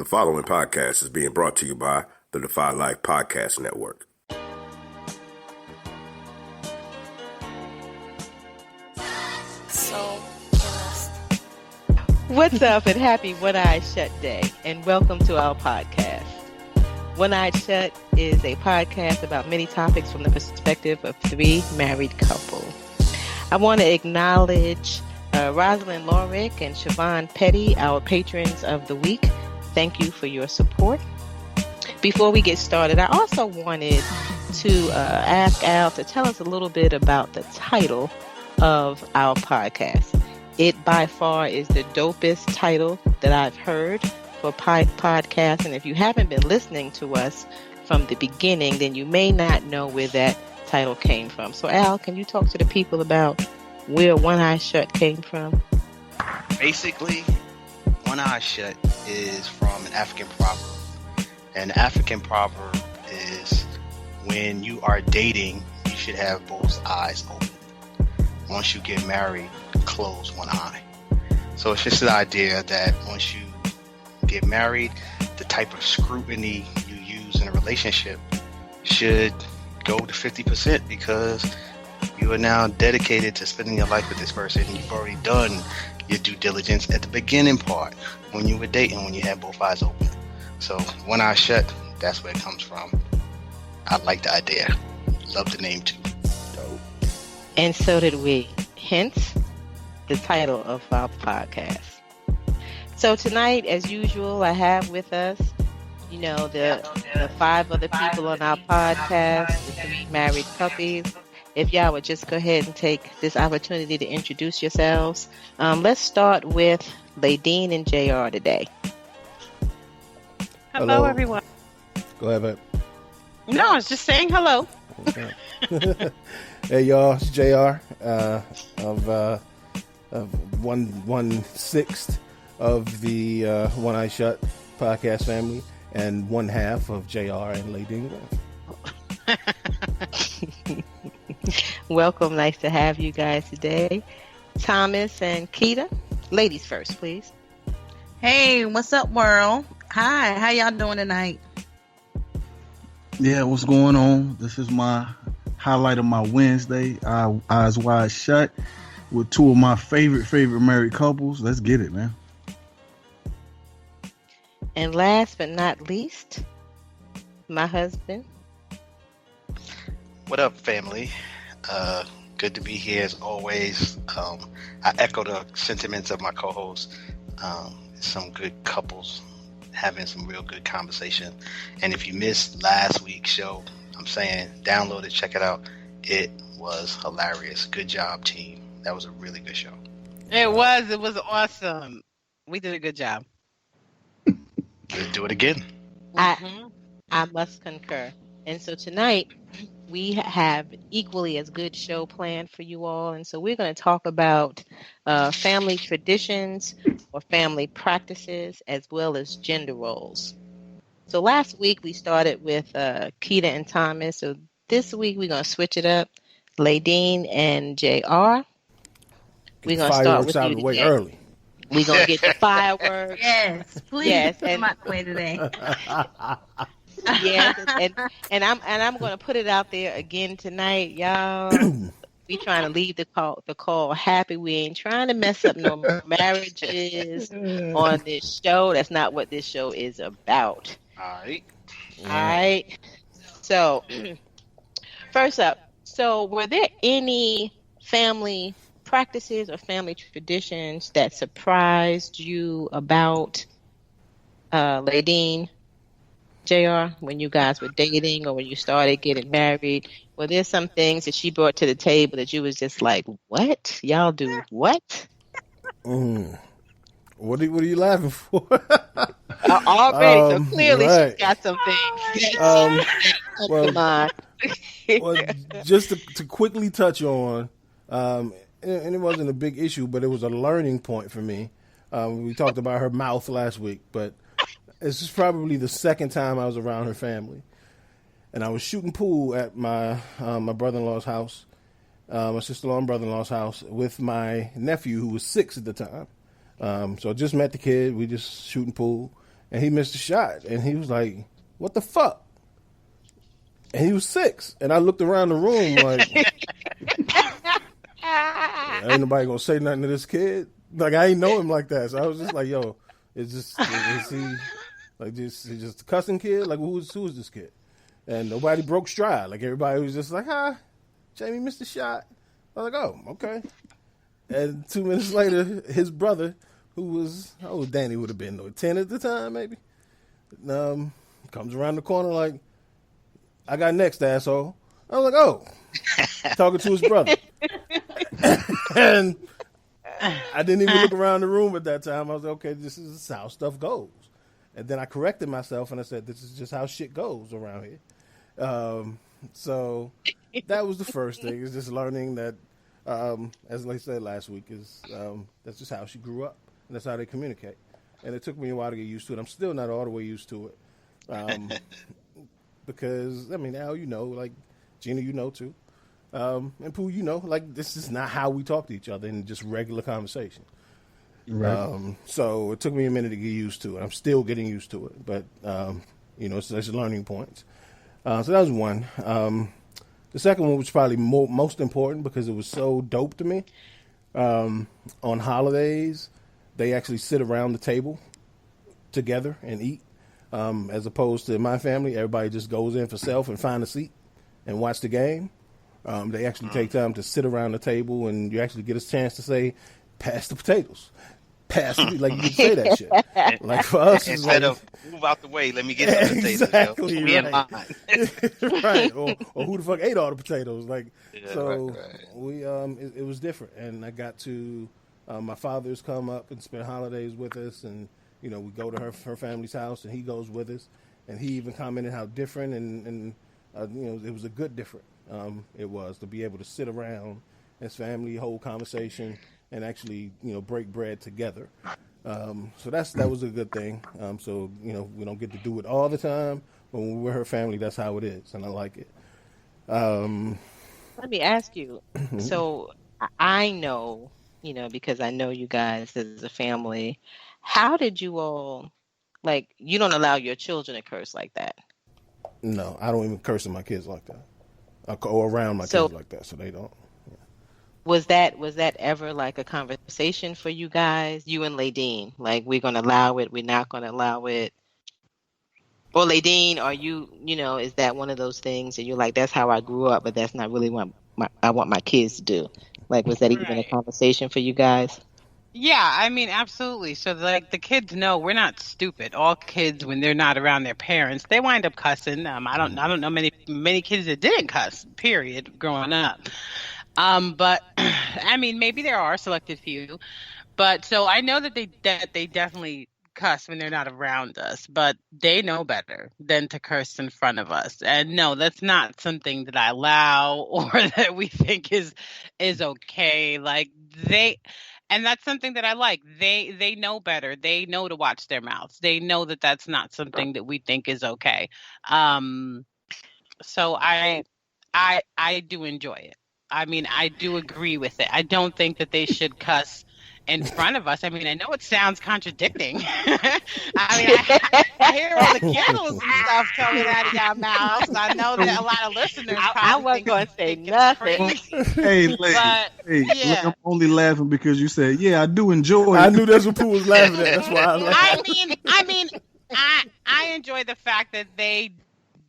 The following podcast is being brought to you by the Defy Life Podcast Network. What's up, and happy One Eye Shut Day, and welcome to our podcast. One Eye Shut is a podcast about many topics from the perspective of three married couples. I want to acknowledge Rosalind Lorick and Siobhan Petty, our patrons of the week. Thank you for your support. Before we get started, I also wanted to ask Al to tell us a little bit about the title of our podcast. It by far is the dopest title that I've heard for podcast. And if you haven't been listening to us from the beginning, then you may not know where that title came from. So Al, can you talk to the people about where One Eye Shut came from? Basically, One Eye Shut is from an African proverb. And the African proverb is, when you are dating, you should have both eyes open. Once you get married, close one eye. So it's just the idea that once you get married, the type of scrutiny you use in a relationship should go to 50% because you are now dedicated to spending your life with this person. You've already done your due diligence at the beginning part when you were dating, when you had both eyes open. So One Eye Shut, that's where it comes from. I like the idea. Love the name too. Dope. And so did we. Hence the title of our podcast. So tonight, as usual, I have with us, the five other people on our podcast, the three married couples. If y'all would just go ahead and take this opportunity to introduce yourselves. Let's start with Ladine and JR today. Hello, everyone. Go ahead. No, I was just saying hello. Okay. Hey, y'all, it's JR of 1/6 of the One Eye Shut podcast family, and one half of JR and Ladine. Welcome. Nice to have you guys today. Thomas and Chiquita. Ladies first, please. Hey, what's up, world? Hi, how y'all doing tonight? Yeah, what's going on? This is my highlight of my Wednesday. Eyes wide shut with two of my favorite married couples. Let's get it, man. And last but not least, my husband. What up, family? Good to be here as always. I echo the sentiments of my co-host. Some good couples having some real good conversation. And if you missed last week's show, I'm saying download it, check it out. It was hilarious. Good job, team. That was a really good show. It was awesome. We did a good job. Let's do it again. I must concur. And so tonight we have equally as good show planned for you all. And so we're going to talk about family traditions or family practices as well as gender roles. So last week we started with Chiquita and Thomas. So this week we're going to switch it up. Ladine and JR. We're going to start with you way early. We're going to get the fireworks. Yes, please. Yes, come my way today. Yes, and I'm going to put it out there again tonight, y'all. We trying to leave the call happy. We ain't trying to mess up no more marriages on this show. That's not what this show is about. All right. So, first up, were there any family practices or family traditions that surprised you about Ladine, JR, when you guys were dating or when you started getting married? Were there some things that she brought to the table that you was just like, what? Y'all do what? What are you laughing for? Already, so clearly right. she's got some things. Well, just to quickly touch on, and it wasn't a big issue, but it was a learning point for me. We talked about her mouth last week, but this is probably the second time I was around her family. And I was shooting pool at my brother-in-law's house, my sister-in-law and brother-in-law's house, with my nephew, who was 6 at the time. So I just met the kid. We just shooting pool. and he missed a shot, and he was like, "What the fuck?" And he was 6, and I looked around the room like, ain't nobody gonna say nothing to this kid. Like I ain't know him like that, so I was just like, "Yo, is he like is just a cussing kid? Like who's this kid?" And nobody broke stride. Like everybody was just like, Jamie missed a shot. I was like, "Oh, okay." And 2 minutes later, his brother, who was, how old Danny would have been, 10 at the time, maybe, comes around the corner like, "I got next, asshole." I was like, "Oh," talking to his brother. And I didn't even look around the room at that time. I was like, okay, this is how stuff goes. And then I corrected myself and I said, this is just how shit goes around here. So that was the first thing, is just learning that, as I said last week, is that's just how she grew up. And that's how they communicate. And it took me a while to get used to it. I'm still not all the way used to it. Because, I mean, Al, you know, like, Gina, you know, too. And Pooh, you know, like, this is not how we talk to each other in just regular conversation. Right. So it took me a minute to get used to it. I'm still getting used to it. But, you know, it's learning points. So that was one. The second one was probably most important because it was so dope to me. On holidays, they actually sit around the table together and eat. As opposed to my family, everybody just goes in for self and find a seat and watch the game. They actually take time to sit around the table, and you actually get a chance to say, "Pass the potatoes." Pass it. Like, you can say that shit. Like, for us, instead like, of "Move out the way, let me get some potatoes." Exactly, Yo. Be in right. line. Right. Or who the fuck ate all the potatoes? Like, Yeah, so right. we it was different, and I got to my father's come up and spend holidays with us, and you know, we go to her family's house, and he goes with us, and he even commented how different and you know, it was a good different. It was to be able to sit around as family, hold conversation, and actually, you know, break bread together. So that was a good thing. So, you know, we don't get to do it all the time, but when we're her family, that's how it is, and I like it. Let me ask you. So I know, you know, because I know you guys as a family. How did you all, like, you don't allow your children to curse like that? No, I don't even curse at my kids like that, or around my kids like that, so they don't. Was that ever like a conversation for you guys, you and Ladine? Like, we're going to allow it, we're not going to allow it? Or Ladine, are you know, is that one of those things that you're like, that's how I grew up, but that's not really what I want my kids to do? Like, was that even a conversation for you guys? Yeah, I mean, absolutely. So, like, the kids know we're not stupid. All kids, when they're not around their parents, they wind up cussing. I don't know many kids that didn't cuss, period, growing up. But I mean, maybe there are a selected few. But so I know that they definitely cuss when they're not around us, but they know better than to curse in front of us. And no, that's not something that I allow or that we think is okay. Like, and that's something that I like. They know better. They know to watch their mouths. They know that that's not something that we think is okay. So I do enjoy it. I mean, I do agree with it. I don't think that they should cuss in front of us. I mean, I know it sounds contradicting. I mean, I hear all the candles and stuff coming out of your mouths. I know that a lot of listeners I wasn't going to say nothing. Hey, I'm only laughing because you said, "Yeah, I do enjoy it." I knew that's what Pooh was laughing at. That's why I laughed. I enjoy the fact that they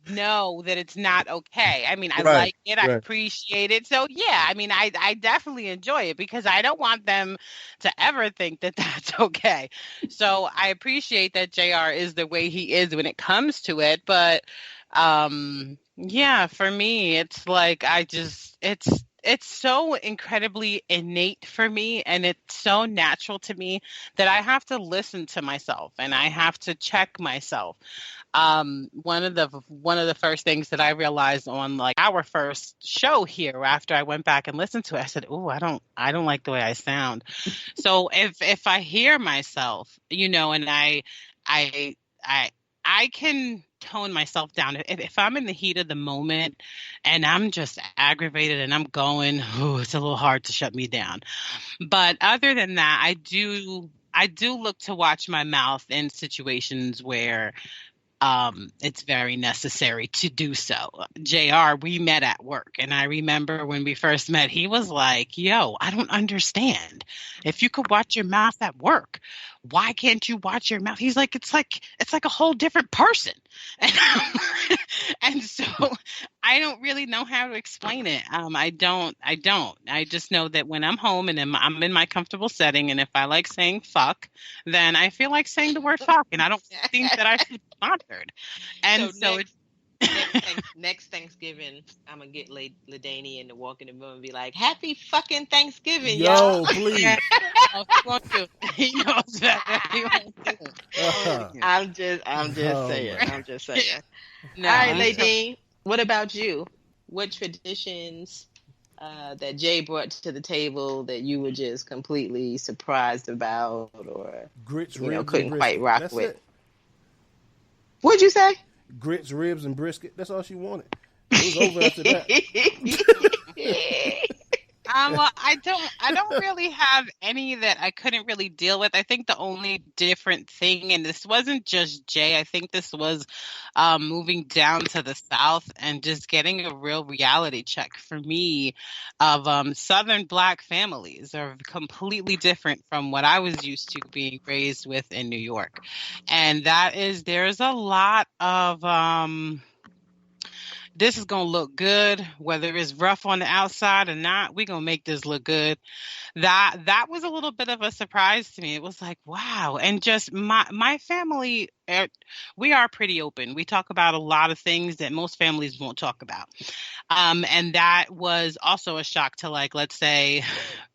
know that it's not okay. I mean, I like it. I appreciate it. So yeah, I mean, I definitely enjoy it because I don't want them to ever think that that's okay. So I appreciate that JR is the way he is when it comes to it. But yeah, for me, it's like, it's so incredibly innate for me, and it's so natural to me that I have to listen to myself and I have to check myself. One of the first things that I realized on, like, our first show here, after I went back and listened to it, I said, "Oh, I don't like the way I sound." So if I hear myself, you know, and I can tone myself down. If I'm in the heat of the moment and I'm just aggravated and I'm going, it's a little hard to shut me down. But other than that, I do look to watch my mouth in situations where it's very necessary to do so. JR, we met at work, and I remember when we first met, he was like, yo, I don't understand. If you could watch your mouth at work, why can't you watch your mouth? He's like, it's like a whole different person. And so I don't really know how to explain it. I don't. I just know that when I'm home and I'm in my comfortable setting, and if I like saying fuck, then I feel like saying the word fuck, and I don't think that I should be bothered. And so next Thanksgiving, I'm gonna get Ladine in to walk in the room and be like, "Happy fucking Thanksgiving, Yo, y'all!" please. He knows that. He won't do it. I'm just saying. man. I'm just saying. No, All right, Ladine, what about you? What traditions that Jay brought to the table that you were just completely surprised about, or Grits, you ribs, know, and couldn't quite brisket. rock That's with? it. What'd you say? Grits, ribs, and brisket. That's all she wanted. It was over after that. Well, I don't really have any that I couldn't really deal with. I think the only different thing, and this wasn't just Jay, I think this was moving down to the South and just getting a real reality check for me of Southern Black families are completely different from what I was used to being raised with in New York. And there's a lot of this is going to look good, whether it's rough on the outside or not, we're going to make this look good. That was a little bit of a surprise to me. It was like, wow. And just my family, we are pretty open. We talk about a lot of things that most families won't talk about. And that was also a shock to, like, let's say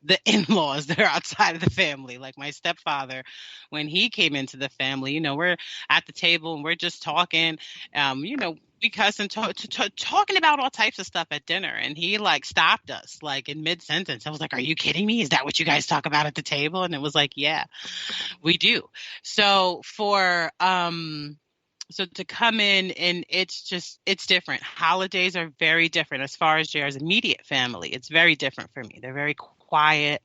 the in-laws that are outside of the family, like my stepfather, when he came into the family, you know, we're at the table and we're just talking, you know, because talking about all types of stuff at dinner, and he like stopped us like in mid-sentence. I was like, are you kidding me? Is that what you guys talk about at the table? And it was like, yeah, we do. So so to come in, and it's different. Holidays are very different as far as JR's immediate family. It's very different for me. They're very quiet.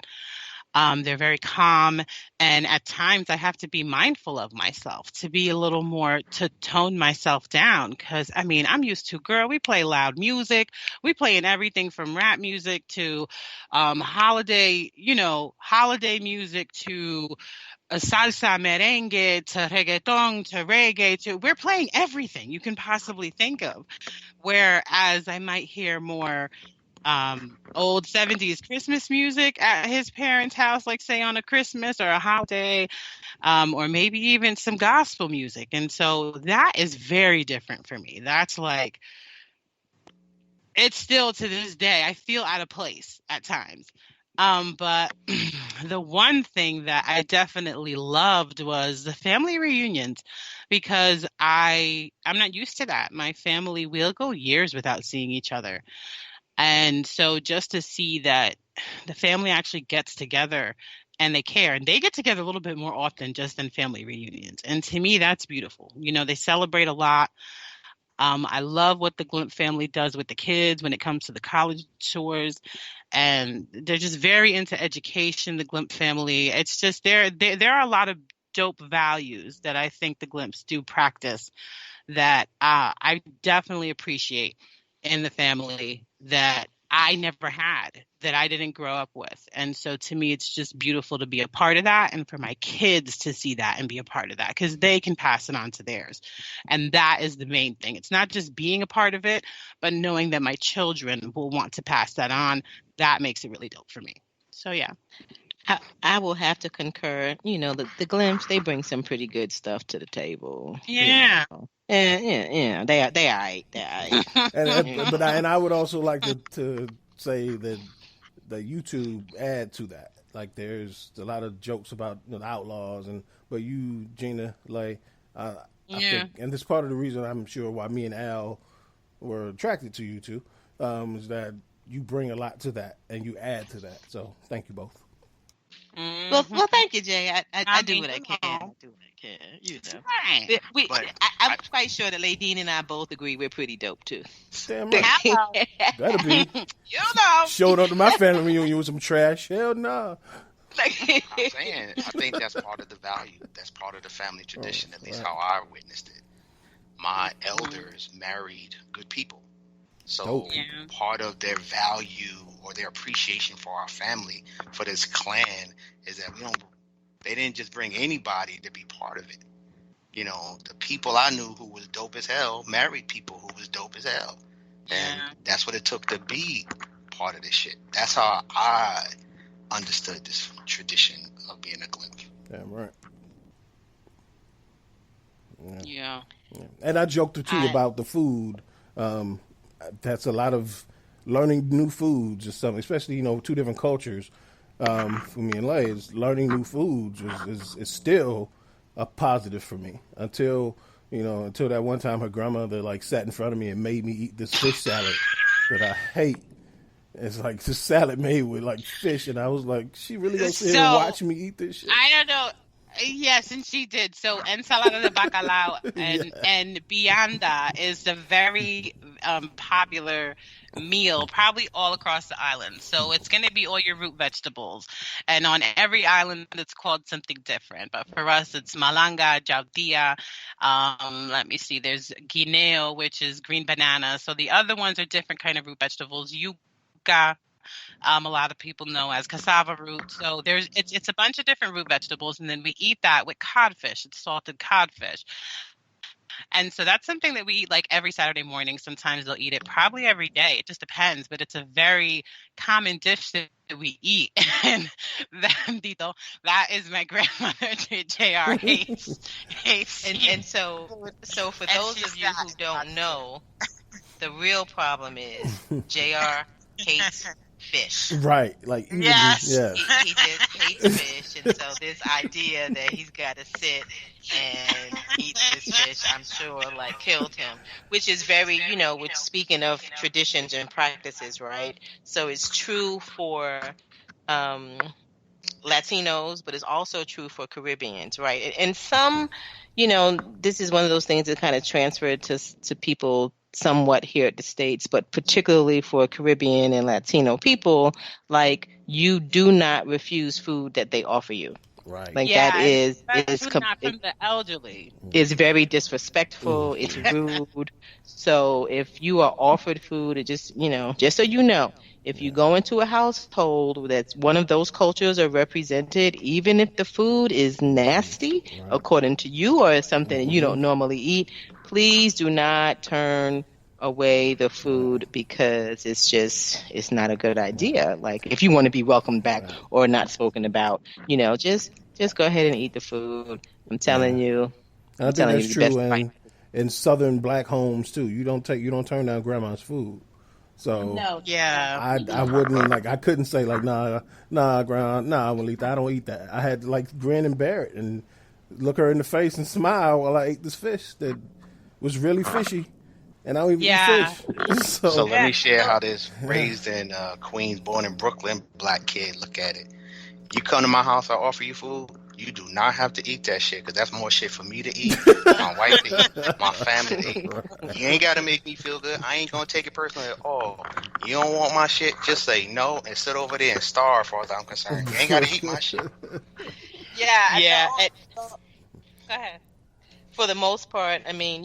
They're very calm. And at times I have to be mindful of myself, to be a little more, to tone myself down. Because, I mean, I'm used to, girl, we play loud music. We play in everything from rap music to holiday music to salsa, merengue, to reggaeton, to reggae. We're playing everything you can possibly think of. Whereas I might hear more old 70s Christmas music at his parents' house, like say on a Christmas or a holiday, or maybe even some gospel music. And so that is very different for me. That's like, it's still to this day, I feel out of place at times. But the one thing that I definitely loved was the family reunions, because I'm not used to that. My family, we'll go years without seeing each other. And so just to see that the family actually gets together and they care, and they get together a little bit more often just than family reunions. And to me, that's beautiful. You know, they celebrate a lot. I love what the Glimp family does with the kids when it comes to the college tours. And they're just very into education, the Glimp family. It's just there are a lot of dope values that I think the Glimps do practice that I definitely appreciate in the family that I never had, that I didn't grow up with. And so to me, it's just beautiful to be a part of that, and for my kids to see that and be a part of that, because they can pass it on to theirs. And that is the main thing. It's not just being a part of it, but knowing that my children will want to pass that on. That makes it really dope for me. So yeah. I will have to concur. You know, the Glimps, they bring some pretty good stuff to the table. Yeah. You know. Yeah. They are right. And I would also like to say that the YouTube add to that. Like, there's a lot of jokes about, you know, the outlaws, but you, Gina, like, I think, and this is part of the reason I'm sure why me and Al were attracted to you two, is that you bring a lot to that and you add to that. So thank you both. Mm-hmm. Well, thank you, Jay. I do what I can. I do what I can. You know, I'm quite sure that Ladine and I both agree we're pretty dope too. Damn right. Better be. You know, Showed up to my family reunion with some trash. Hell no. I'm saying, I think that's part of the value. That's part of the family tradition, at least how I witnessed it. My elders married good people. So part of their value or their appreciation for our family, for this clan, is that they didn't just bring anybody to be part of it. You know, the people I knew who was dope as hell married people who was dope as hell. And that's what it took to be part of this shit. That's how I understood this tradition of being a glimpse. Damn right. Yeah. And I joked too about the food. That's a lot of learning new foods or something, especially, you know, two different cultures. For me and Leigh, is learning new foods is still a positive for me until that one time her grandmother like sat in front of me and made me eat this fish salad that I hate. It's like this salad made with like fish, and I was like, she really gonna sit here and watch me eat this shit? I don't know. Yes, and she did. So ensalada de bacalao and vianda is a very popular meal, probably all across the island. So it's going to be all your root vegetables. And on every island, it's called something different. But for us, it's malanga, jaudia. Let me see. There's guineo, which is green banana. So the other ones are different kind of root vegetables. Yuca. A lot of people know as cassava root. So it's a bunch of different root vegetables, and then we eat that with codfish. It's salted codfish. And so that's something that we eat like every Saturday morning. Sometimes they'll eat it probably every day. It just depends, but it's a very common dish that we eat. And that is my grandmother, JR hates. And so for those of you who don't know, the real problem is JR hates fish. Right. Like, yes. He just hates fish. And so this idea that he's got to sit and eat this fish, I'm sure, like, killed him. Which is very, which speaking of traditions and practices, right? So it's true for Latinos, but it's also true for Caribbeans, right? And some, this is one of those things that kind of transferred to people somewhat here at the States, but particularly for Caribbean and Latino people, like, you do not refuse food that they offer you. Right. Like, that is not from the elderly. It's very disrespectful. It's rude. So if you are offered food, it just so you know, if you go into a household that's one of those cultures are represented, even if the food is nasty, according to you, or something that you don't normally eat, please do not turn away the food because it's not a good idea. Like, if you want to be welcomed back or not spoken about, just go ahead and eat the food. I'm telling you. I think that's true in Southern black homes too. You don't turn down grandma's food. So no, yeah, I wouldn't, like, I couldn't say like nah grandma, I won't eat that. I don't eat that. I had to like grin and bear it and look her in the face and smile while I ate this fish that was really fishy, and I don't even eat fish. So let me share how this raised in Queens, born in Brooklyn, black kid look at it. You come to my house, I offer you food. You do not have to eat that shit, because that's more shit for me to eat, my wife to eat, my family to eat. You ain't got to make me feel good. I ain't going to take it personally at all. You don't want my shit, just say no and sit over there and starve, as far as I'm concerned. You ain't got to eat my shit. Yeah. Go ahead. For the most part, I mean,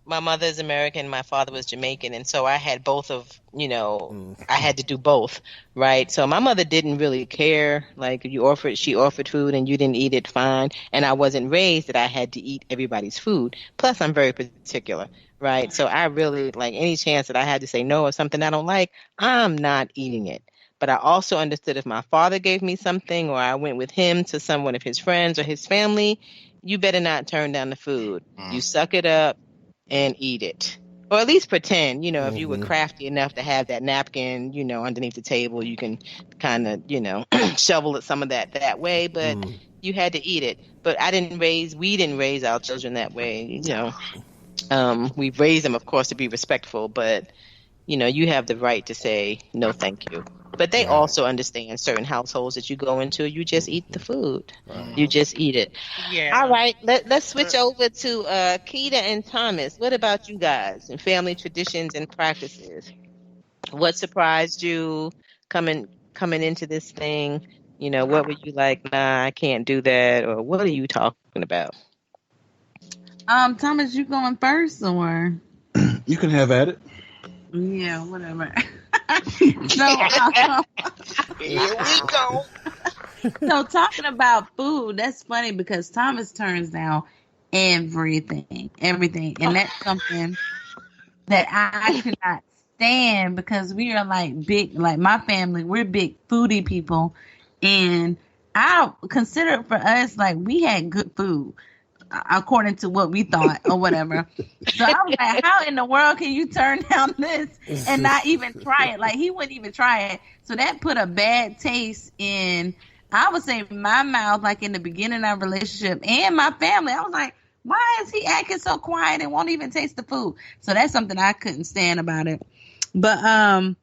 my mother is American, my father was Jamaican, and so I had both of, I had to do both, right? So my mother didn't really care. Like, she offered food and you didn't eat it, fine. And I wasn't raised that I had to eat everybody's food. Plus, I'm very particular, right? So I really, like, any chance that I had to say no or something I don't like, I'm not eating it. But I also understood if my father gave me something or I went with him to someone of his friends or his family, you better not turn down the food. You suck it up and eat it. Or at least pretend, if you were crafty enough to have that napkin, underneath the table, you can kind of, shovel at some of that way, but you had to eat it. But we didn't raise our children that way, we raised them, of course, to be respectful, but, you have the right to say, no, thank you. But they also understand certain households that you go into, you just eat the food. You just eat it. Yeah. All right, let's switch over to Keita and Thomas. What about you guys and family traditions and practices? What surprised you coming into this thing? What were you like? Nah, I can't do that, or what are you talking about? Thomas, you going first or? You can have at it. Yeah, whatever. So, Here we go. so talking about food, that's funny because Thomas turns down everything, and that's something that I could not stand because we are like big, like my family, we're big foodie people, and I consider for us like we had good food according to what we thought or whatever. So I was like, how in the world can you turn down this and not even try it? Like he wouldn't even try it. So that put a bad taste in, I would say, my mouth, like in the beginning of our relationship and my family. I was like, why is he acting so quiet and won't even taste the food? So that's something I couldn't stand about it. But I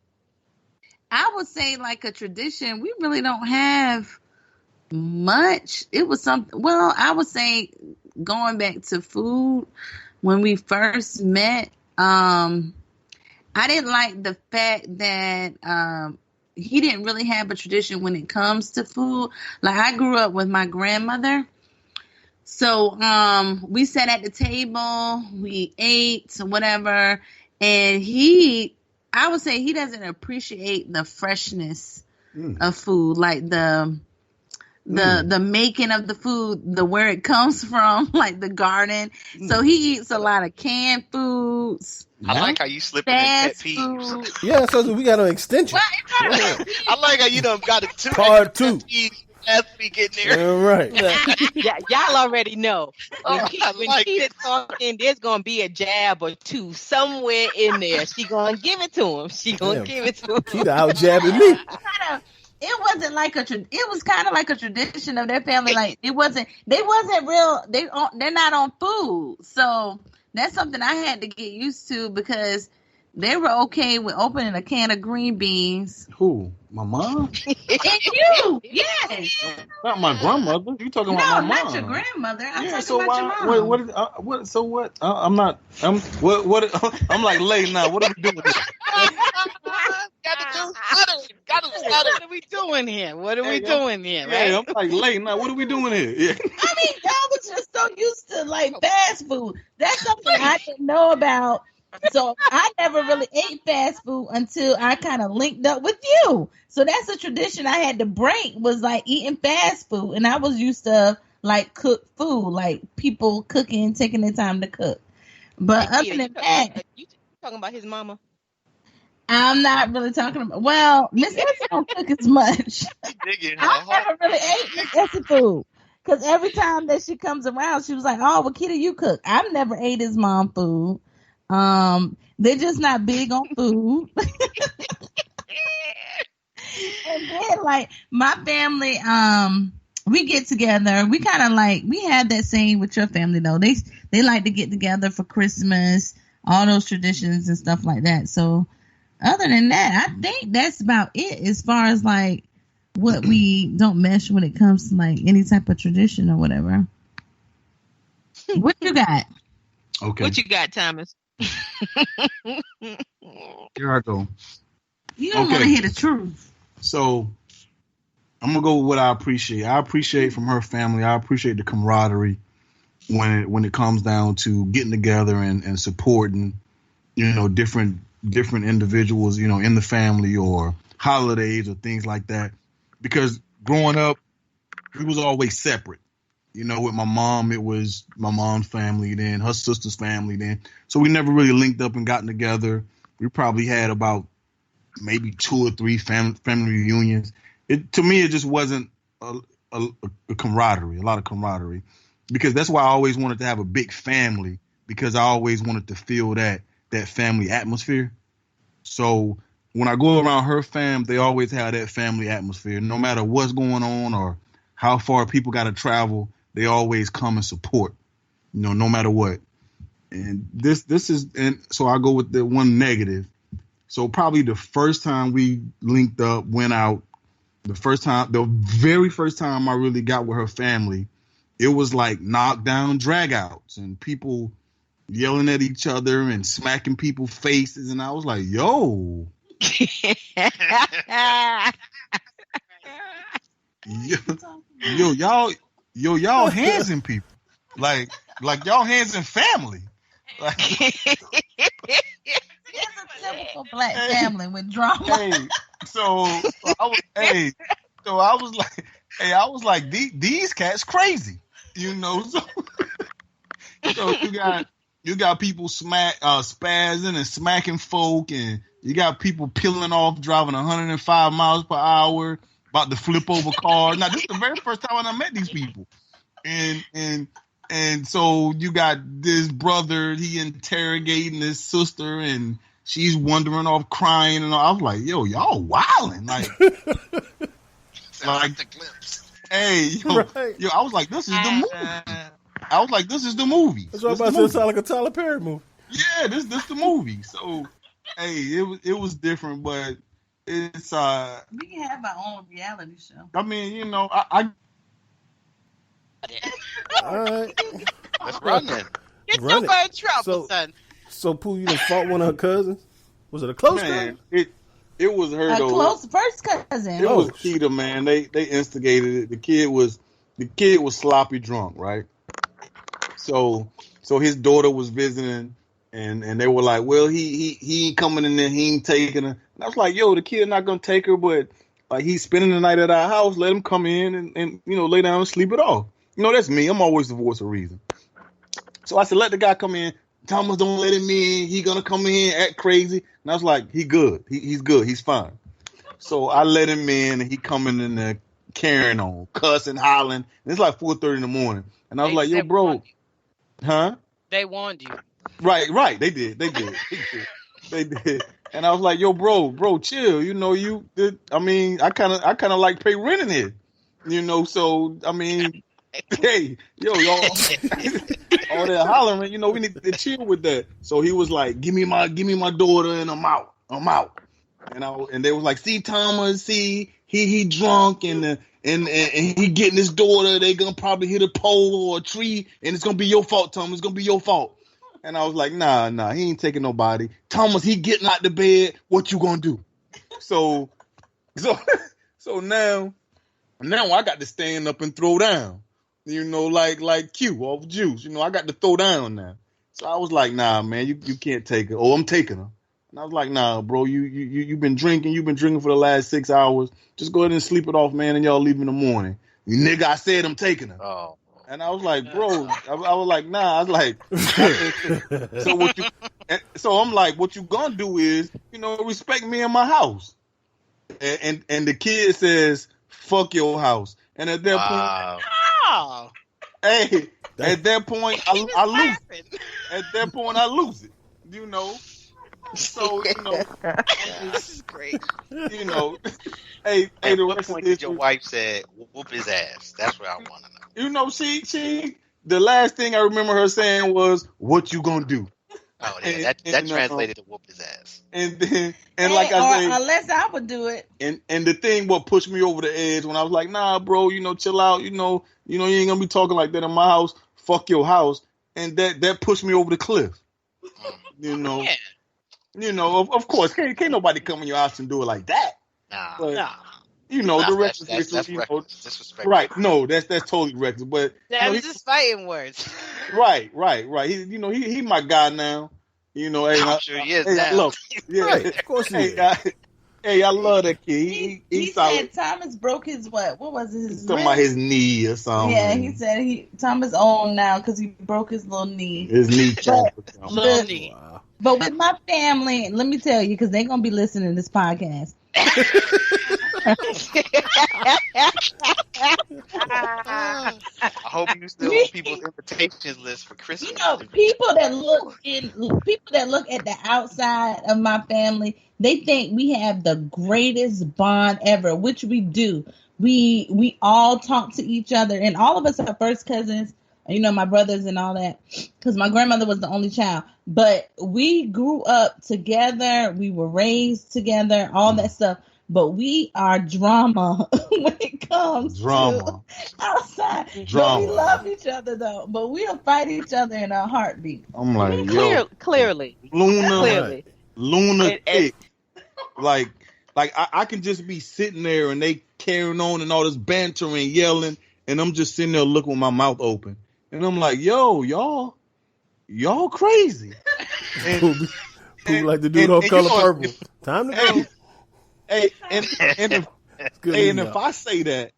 would say like a tradition, we really don't have much. It was something, well, I would say going back to food, when we first met, I didn't like the fact that he didn't really have a tradition when it comes to food. Like I grew up with my grandmother. So we sat at the table, we ate, whatever, and I would say he doesn't appreciate the freshness of food, like the making of the food, where it comes from, like the garden. So he eats a lot of canned foods. I like how you slip in pet peeves. Yeah, so we got an extension. Well, I like how you done got it too. Part 2. Last week in there. All right. Y'all already know. When like Chiquita talking, there's gonna be a jab or two somewhere in there. She gonna give it to him. She gonna give it to him. Chiquita out jabbing me. It wasn't like it was kind of like a tradition of their family. Like they wasn't real. They're not on food. So that's something I had to get used to because they were okay with opening a can of green beans. Who? My mom? And you, yes. Not my grandmother. You talking about my mom? No, not your grandmother. I'm talking so about your mom. What? So what? I'm not. What? I'm like late now. What are we doing? What are we doing here? What are we doing here? Right? Yeah, I'm like late now. What are we doing here? Yeah. I mean, y'all was just so used to like fast food. That's something I didn't know about. So I never really ate fast food until I kind of linked up with you. So that's a tradition I had to break, was like eating fast food. And I was used to like cook food, like people cooking, taking their time to cook. But other than that, You talking about his mama? I'm not really talking about, well, Miss Essie don't cook as much. I never really ate Miss Essie food. Because every time that she comes around, she was like, oh, well, Kitty, you cook. I've never ate his mom food. They're just not big on food. And then like my family, we get together. We kind of like, we had that same with your family though. They like to get together for Christmas, all those traditions and stuff like that. So other than that, I think that's about it as far as like what we don't mesh when it comes to like any type of tradition or whatever. What you got? Okay. What you got, Thomas? Here I go. You don't want to hear the truth. So I'm gonna go with what I appreciate. I appreciate from her family. I appreciate the camaraderie when it comes down to getting together and supporting, different individuals, in the family or holidays or things like that. Because growing up, we was always separate. With my mom, it was my mom's family, then her sister's family, then. So we never really linked up and gotten together. We probably had about maybe 2 or 3 family reunions. To me, it just wasn't a camaraderie, a lot of camaraderie. Because that's why I always wanted to have a big family, because I always wanted to feel that family atmosphere. So when I go around her fam, they always have that family atmosphere. No matter what's going on or how far people got to travel, they always come and support, no matter what. And this is, and so I go with the one negative. So probably the first time we linked up, went out, the very first time I really got with her family, it was like knockdown dragouts and people yelling at each other and smacking people's faces. And I was like, yo. Y'all hands in people. Like y'all hands in family. Like It's a typical black family with drama. So I was like, these cats crazy, So you got people spazzing and smacking folk, and you got people peeling off, driving 105 miles per hour, about to flip over cars. Now, this is the very first time I met these people, and so you got this brother, he interrogating his sister, and she's wandering off crying, and I was like, yo, y'all wilding, like the glimpse. Hey, yo, I was like, this is the movie. I was like, this is the movie. That's what I'm about to sound like a Tyler Perry movie. Yeah, this the movie. So, hey, it was different, but it's we can have our own reality show. I mean, I All right. Let's run then. Get Run your it. in trouble, son. So, Pooh, you done fought one of her cousins? Was it a close cousin? It was her A though. close first cousin. It was Chiquita, man. They instigated it. The kid was sloppy drunk, right? So his daughter was visiting, and they were like, well, he ain't coming in there, he ain't taking her. And I was like, yo, the kid not gonna take her, but like he's spending the night at our house. Let him come in and lay down and sleep it off. That's me. I'm always the voice of reason. So I said, let the guy come in. Thomas, don't let him in. He gonna come in, act crazy. And I was like, he good. He's good. He's fine. So I let him in, and he coming in there carrying on, cussing, hollering. And it's like 4:30 in the morning. And I was like, yo, bro. Huh? They warned you. Right. They did. And I was like, yo, bro, chill. I mean, I kind of like pay rent in here. So, I mean, hey, yo, y'all, all that hollering, we need to chill with that. So he was like, give me my daughter and I'm out. And they was like, see, Thomas, he drunk and he getting his daughter, they gonna probably hit a pole or a tree, and it's gonna be your fault, Thomas. It's gonna be your fault. And I was like, nah, he ain't taking nobody. Thomas, he getting out the bed. What you gonna do? So now I got to stand up and throw down. Like Q off Juice. I got to throw down now. So I was like, nah, man, you can't take her. Oh, I'm taking her. And I was like, nah, bro, you've been drinking. You've been drinking for the last 6 hours. Just go ahead and sleep it off, man, and y'all leave in the morning. You nigga, I said I'm taking her. Oh. And I was like, bro, I was like, nah. I was like, so I'm like, what you gonna do is, respect me in my house. And the kid says, fuck your house. And at that point, hey, at that point, I lose it. At that point, I lose it. So, This is great. Hey, At the what rest of point this did your wife say, whoop his ass? That's what I want to know. She the last thing I remember her saying was, what you gonna do? Oh, yeah, that translated to whoop his ass. And like I said, unless I would do it. And the thing what pushed me over the edge when I was like, nah, bro, chill out, you ain't gonna be talking like that in my house. Fuck your house. And that pushed me over the cliff. Of course, can't nobody come in your house and do it like that. Nah. But, the rest of that's history, reckless. Disrespectful. right? No, that's totally reckless. But That was just fighting words. right. He my guy now. Hey, I'm sure he is now. Look, yeah, Right, of course he is. I love that kid. He said Thomas broke his what? What was it? He's talking about his knee or something. Yeah, he said Thomas owned now because he broke his little knee. His knee chopped. Little knee. Wow. But with my family, let me tell you, because they're gonna be listening to this podcast. I hope you still on people's invitations list for Christmas. People that look at the outside of my family, they think we have the greatest bond ever, which we do. We all talk to each other, and all of us are first cousins. My brothers and all that, because my grandmother was the only child. But we grew up together. We were raised together, all that stuff. But we are drama when it comes to outside. Drama. But we love each other, though. But we'll fight each other in a heartbeat. I'm like, yo, Clearly. Luna thick. Like I can just be sitting there and they carrying on and all this banter and yelling, and I'm just sitting there looking with my mouth open, and I'm like, yo, y'all crazy. And, People like the dude off Color Purple. Time to go. If I say that,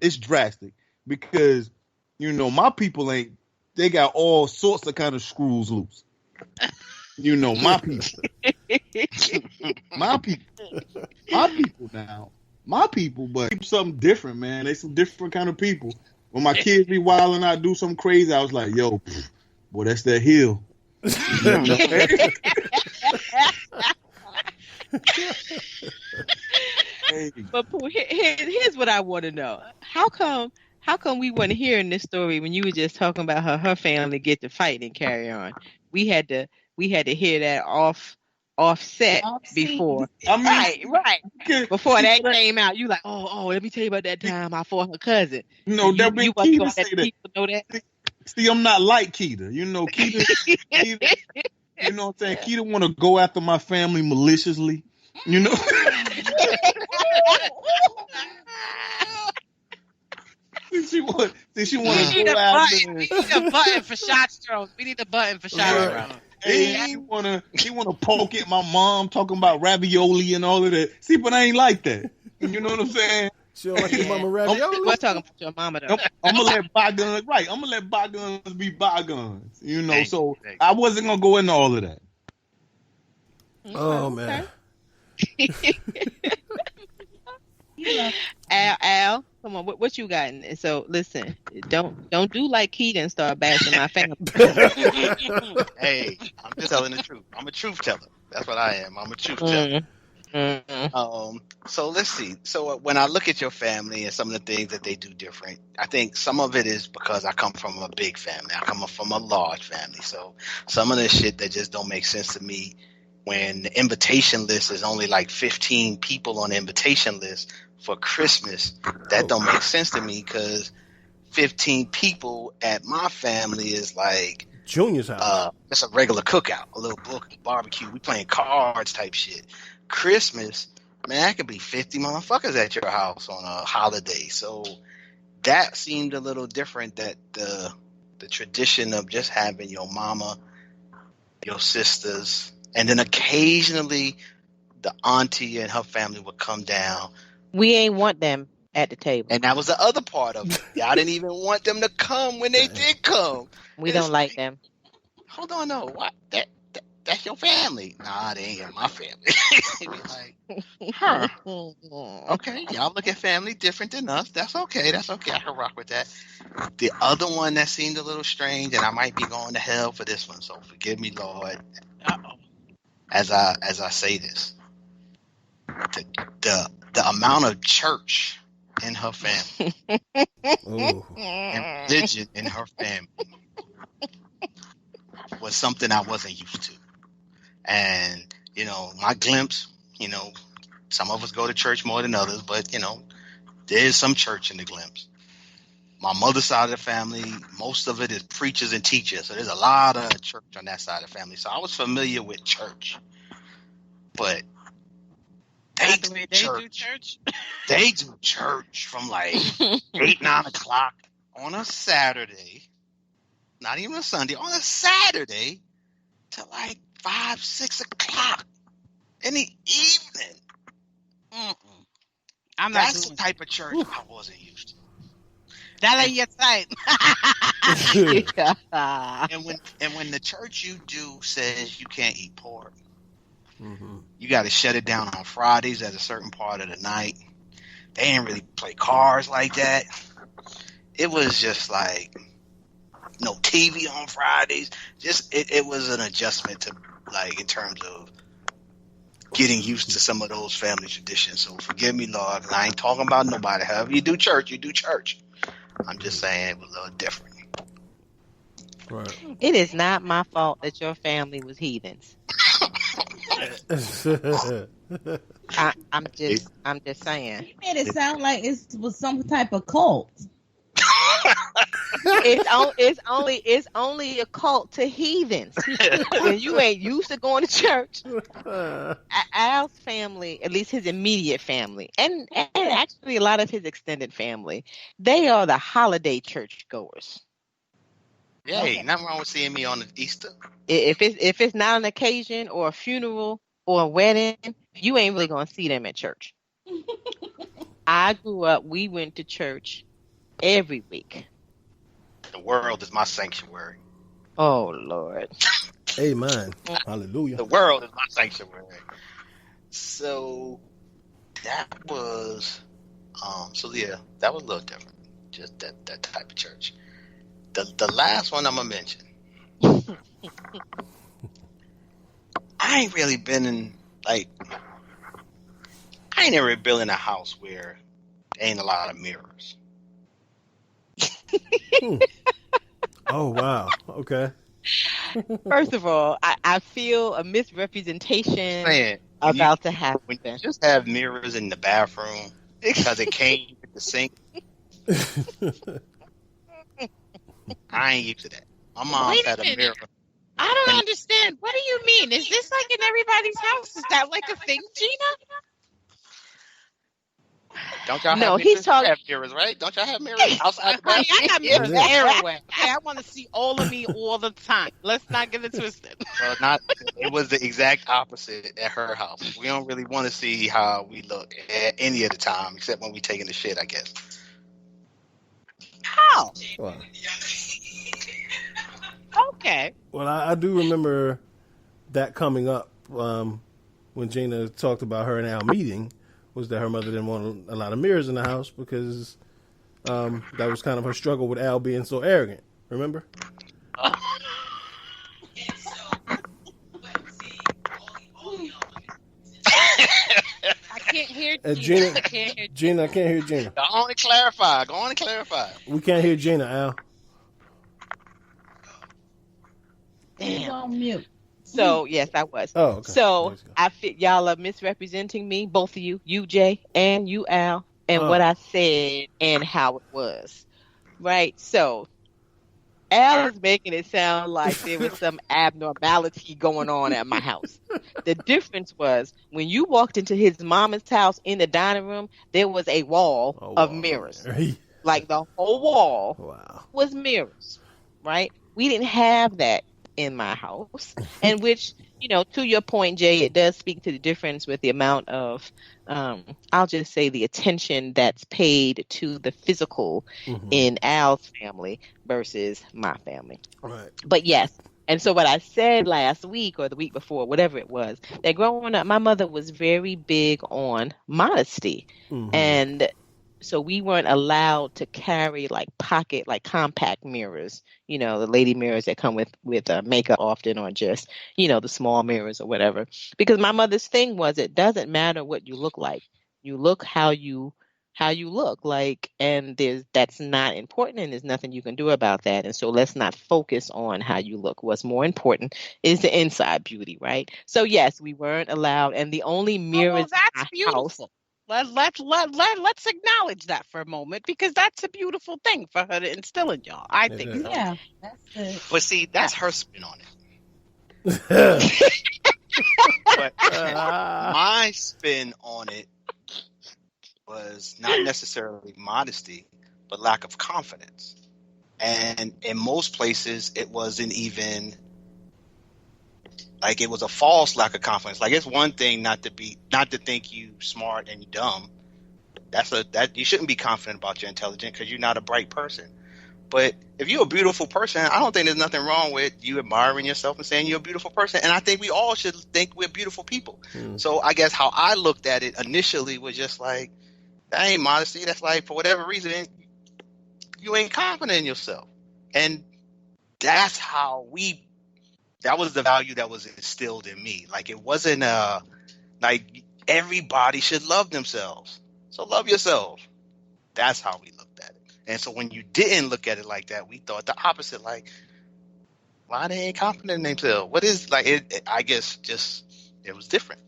it's drastic because my people they got all sorts of kind of screws loose. My people, my people, but something different, man. They some different kind of people. When my kids be wilding out, do something crazy, I was like, yo, boy, that's that hill. But Pooh, here's what I want to know: How come we weren't hearing this story when you were just talking about how her family get to fight and carry on? We had to hear that offset before. I mean, right. Before that came out, you like, oh, let me tell you about that time I fought her cousin. That been Keita say that. People know that. See, I'm not like Keita. Keita, you know what I'm saying? Keita want to go after my family maliciously. She want to go after. We need a button for shot strokes. We need a button for shot strokes. He wanna poke at my mom talking about ravioli and all of that. See, but I ain't like that. You know what I'm saying? She don't like your mama ravioli. We're talking about your mama though. I'm gonna let bygones be bygones. So I wasn't gonna go into all of that. Oh man. Al, come on, what you got? And so listen, don't do like Keita and start bashing my family. Hey, I'm just telling the truth. I'm a truth teller. That's what I am. I'm a truth teller. Mm-hmm. So let's see. So when I look at your family and some of the things that they do different, I think some of it is because I come from a big family. I come from a large family. So some of the shit that just don't make sense to me when the invitation list is only like 15 people on the invitation list for Christmas, that don't make sense to me because 15 people at my family is like Junior's house. It's a regular cookout, a little barbecue. We playing cards type shit. Christmas, man, that could be 50 motherfuckers at your house on a holiday. So that seemed a little different, that the tradition of just having your mama, your sisters, and then occasionally the auntie and her family would come down. We ain't want them at the table. And that was the other part of it. Y'all didn't even want them to come when they did come. We don't like them. Hold on, no. What? That's your family. Nah, they ain't in my family. Be like, huh. Okay, y'all look at family different than us. That's okay. I can rock with that. The other one that seemed a little strange, and I might be going to hell for this one, so forgive me, Lord. As I say this, the amount of church in her family and religion in her family was something I wasn't used to. And, my glimpse, some of us go to church more than others, but, there's some church in the glimpse. My mother's side of the family, most of it is preachers and teachers. So there's a lot of church on that side of the family. So I was familiar with church. But they do church. They do church from like 8, 9 o'clock on a Saturday. Not even a Sunday, on a Saturday to like 5, 6 o'clock in the evening. That's the type of church I wasn't used to. That ain't your type. And when the church you do says you can't eat pork, you got to shut it down on Fridays at a certain part of the night. They didn't really play cards like that. It was just like no TV on Fridays. Just it was an adjustment to like in terms of getting used to some of those family traditions. So forgive me, Lord, 'cause I ain't talking about nobody. However you do church, you do church. I'm just saying it was a little different. Right. It is not my fault that your family was heathens. I'm just saying. You made it sound like it was some type of cult. It's only a cult to heathens. When you ain't used to going to church. Al's family, at least his immediate family, and actually a lot of his extended family, they are the holiday church goers. Yay, nothing wrong with seeing me on the Easter. If it's not an occasion or a funeral or a wedding, you ain't really gonna see them at church. I grew up, we went to church every week. The world is my sanctuary. Oh Lord. Amen. Hallelujah. The world is my sanctuary. So that was that was a little different. Just that type of church. The last one I'm gonna mention. I ain't really been in I ain't never been in a house where there ain't a lot of mirrors. Oh wow. Okay. First of all, I feel a misrepresentation Man, about to happen. When you just have mirrors in the bathroom because it came with the sink, I ain't used to that. My mom had a mirror. I don't understand. What do you mean? Is this like in everybody's house? Is that like a thing, Gina? Don't y'all No, have he's mirrors? talking. You have mirrors, right? Don't y'all have mirrors outside the Honey, bathroom? I got mirrors everywhere. Okay, I want to see all of me all the time. Let's not get it twisted. Well, it was the exact opposite at her house. We don't really want to see how we look at any of the time, except when we taking the shit, I guess. How? Wow. Okay. Well, I do remember that coming up when Gina talked about her and Al meeting, was that her mother didn't want a lot of mirrors in the house because that was kind of her struggle with Al being so arrogant. Remember? I can't hear Gina. I can't hear Gina, I can't hear Gina. Go on and clarify. Go on and clarify. We can't hear Gina, Al. He's on mute. So yes, I was. Oh, okay. So I feel y'all are misrepresenting me, both of you, you Jay and you Al, and what I said and how it was. Right. So Al is making it sound like there was some abnormality going on at my house. The difference was when you walked into his mama's house in the dining room, there was a wall of mirrors. Like the whole wall was mirrors. Right. We didn't have that in my house, and which, to your point, Jay, it does speak to the difference with the amount of I'll just say the attention that's paid to the physical in Al's family versus my family. Right. But yes, and so what I said last week or the week before, whatever it was, that growing up my mother was very big on modesty, and so we weren't allowed to carry compact mirrors, the lady mirrors that come with makeup often, or just, the small mirrors or whatever. Because my mother's thing was, it doesn't matter what you look like. You look how you look like, and that's not important, and there's nothing you can do about that. And so let's not focus on how you look. What's more important is the inside beauty, right? So yes, we weren't allowed, and the only mirrors that's in beautiful. house. Let's acknowledge that for a moment, because that's a beautiful thing for her to instill in y'all. I think. So. Yeah, that's good. But see, that's her spin on it. But my spin on it was not necessarily modesty, but lack of confidence. And in most places, it wasn't even like, it was a false lack of confidence. Like, it's one thing not to think you smart and you dumb. That you shouldn't be confident about your intelligence because you're not a bright person. But if you're a beautiful person, I don't think there's nothing wrong with you admiring yourself and saying you're a beautiful person. And I think we all should think we're beautiful people. So I guess how I looked at it initially was just like, that ain't modesty. That's like, for whatever reason, you ain't confident in yourself. And that's that was the value that was instilled in me. Like, it wasn't like everybody should love themselves. So love yourself. That's how we looked at it. And so when you didn't look at it like that, we thought the opposite. Like, why they ain't confident in themselves? What is I guess just it was different.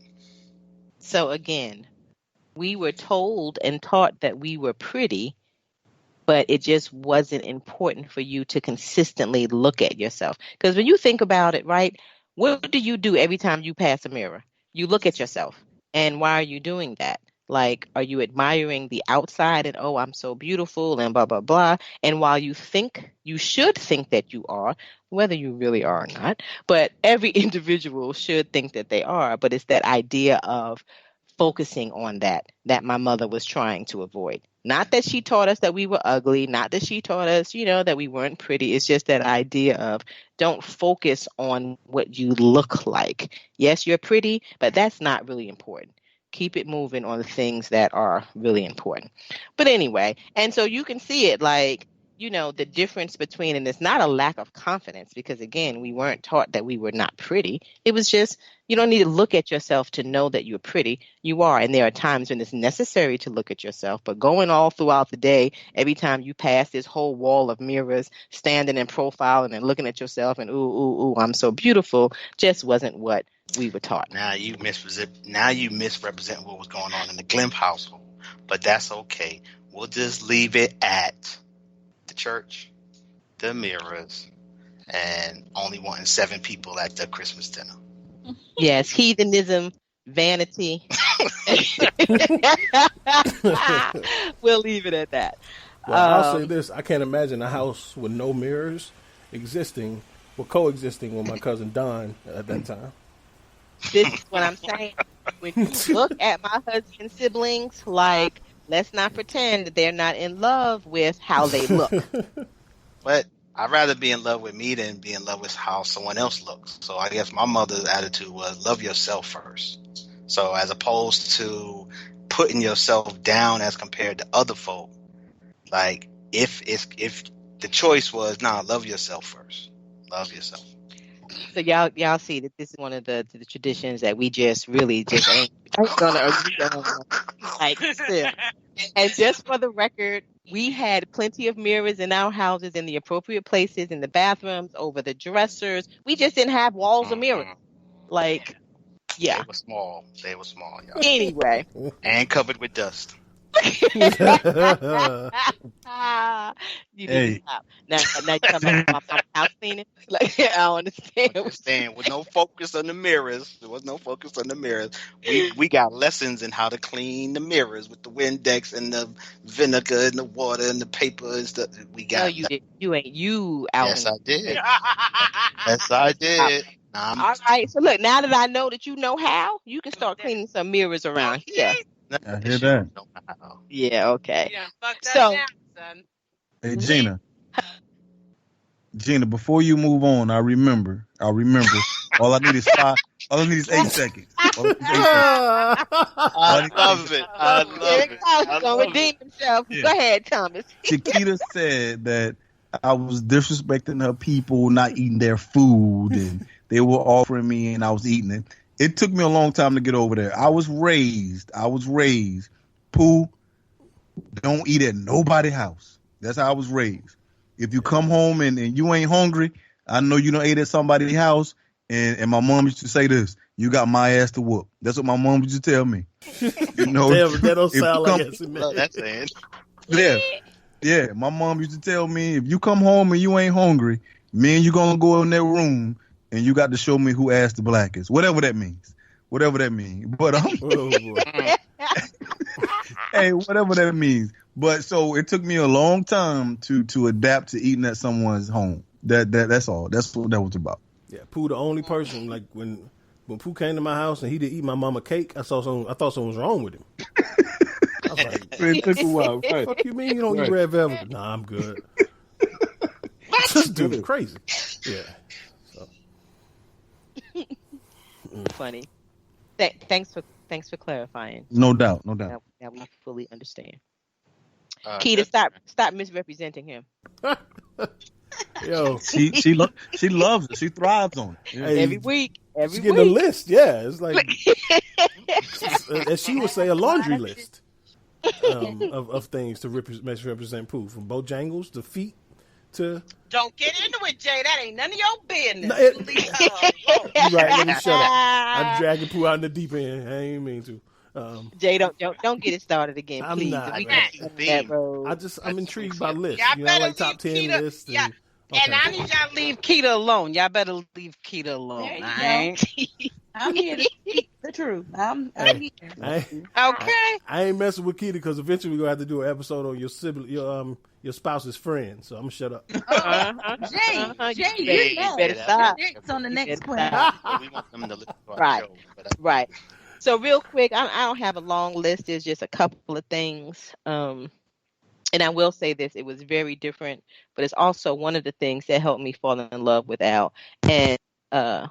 So again, we were told and taught that we were pretty but it just wasn't important for you to consistently look at yourself. Because when you think about it, right, what do you do every time you pass a mirror? You look at yourself. And why are you doing that? Like, are you admiring the outside and, oh, I'm so beautiful and blah, blah, blah? And while you think, you should think that you are, whether you really are or not, but every individual should think that they are. But it's that idea of focusing on that my mother was trying to avoid. Not that she taught us that we were ugly, not that she taught us, that we weren't pretty. It's just that idea of don't focus on what you look like. Yes, you're pretty, but that's not really important. Keep it moving on the things that are really important. But anyway, and so you can see it like, the difference between, and it's not a lack of confidence because again, we weren't taught that we were not pretty. It was just, you don't need to look at yourself to know that you're pretty. You are. And there are times when it's necessary to look at yourself, but going all throughout the day, every time you pass this whole wall of mirrors, standing and profiling and looking at yourself and, ooh, I'm so beautiful, just wasn't what we were taught. Now you misrepresent what was going on in the Glimp household, but that's okay. We'll just leave it at the church, the mirrors, and only wanting 7 people at the Christmas dinner. Yes, heathenism, vanity. We'll leave it at that. Well, I'll say this. I can't imagine a house with no mirrors coexisting with my cousin Don at that time. This is what I'm saying. When you look at my husband's siblings, like, let's not pretend that they're not in love with how they look. But I'd rather be in love with me than be in love with how someone else looks. So I guess my mother's attitude was love yourself first. So as opposed to putting yourself down as compared to other folk, like if the choice was, love yourself first. Love yourself. So y'all see that this is one of the traditions that we just really just ain't gonna agree on. Like, still. And just for the record, we had plenty of mirrors in our houses in the appropriate places, in the bathrooms, over the dressers. We just didn't have walls of mirrors. Like, yeah. They were small, y'all. Anyway. And covered with dust. You need to stop. Now you're talking about my house cleaning? Like, I don't understand. With no focus on the mirrors. There was no focus on the mirrors. We got lessons in how to clean the mirrors with the Windex and the vinegar and the water and the paper and stuff. We got. No, you did. You ain't. You, Alvin. Yes, I did. Yes, I did. All right. So look, now that I know that you know how, you can start cleaning some mirrors around here. I hear that. Yeah, okay. Yeah, fuck that So, down, son. Hey, Gina, before you move on, I remember. All I need is 8 seconds. I love it. He's going to redeem himself. Yeah. Go ahead, Thomas. Chiquita said that I was disrespecting her people, not eating their food, and they were offering me and I was eating it. It took me a long time to get over there. I was raised, Pooh, don't eat at nobody's house. That's how I was raised. If you come home and you ain't hungry, I know you don't ate at somebody's house, and my mom used to say this, you got my ass to whoop. That's what my mom used to tell me. Damn, that don't sound like it's a man. That's it. Yeah, my mom used to tell me, if you come home and you ain't hungry, me and you gonna go in that room and you got to show me who ass the blackest. Whatever that means. But hey, whatever that means. But so it took me a long time to adapt to eating at someone's home. That's all. That's what that was about. Yeah, Pooh, the only person, like when Pooh came to my house and he didn't eat my mama cake, I thought something was wrong with him. I was like, it took a while. Right. Fuck you mean you don't eat red velvet? Nah, I'm good. This dude is crazy. Yeah. Funny. Thanks for clarifying. No doubt. Now we fully understand. Keita, stop misrepresenting him. Yo, she loves it. She thrives on it. Yeah. Hey, Every week. She's getting a list. Yeah, it's like, as she would say, a laundry list of things to misrepresent Pooh, from Bojangles to feet to. Don't get into it, Jay. That ain't none of your business. No, you right, let me shut up. I'm dragging Pooh out in the deep end. I ain't mean to. Jay, don't get it started again, I'm please. not, If we man. keep going that road. I'm intrigued by lists. Y'all I better like top leave 10 Keita. lists. Yeah. Okay. And I need y'all to leave Keita alone. Y'all better leave Keita alone. There you All go. right? I'm here to speak the truth. I'm Hey, here. Okay. I ain't messing with Keita because eventually we're gonna have to do an episode on your sibling, your spouse's friend. So I'm gonna shut up. Jay, You you're better next. stop. You're next on the You next better question. stop. We want them to listen to our Right. show. But Right. So real quick, I don't have a long list. There's just a couple of things. And I will say this, it was very different, but it's also one of the things that helped me fall in love with Al. And I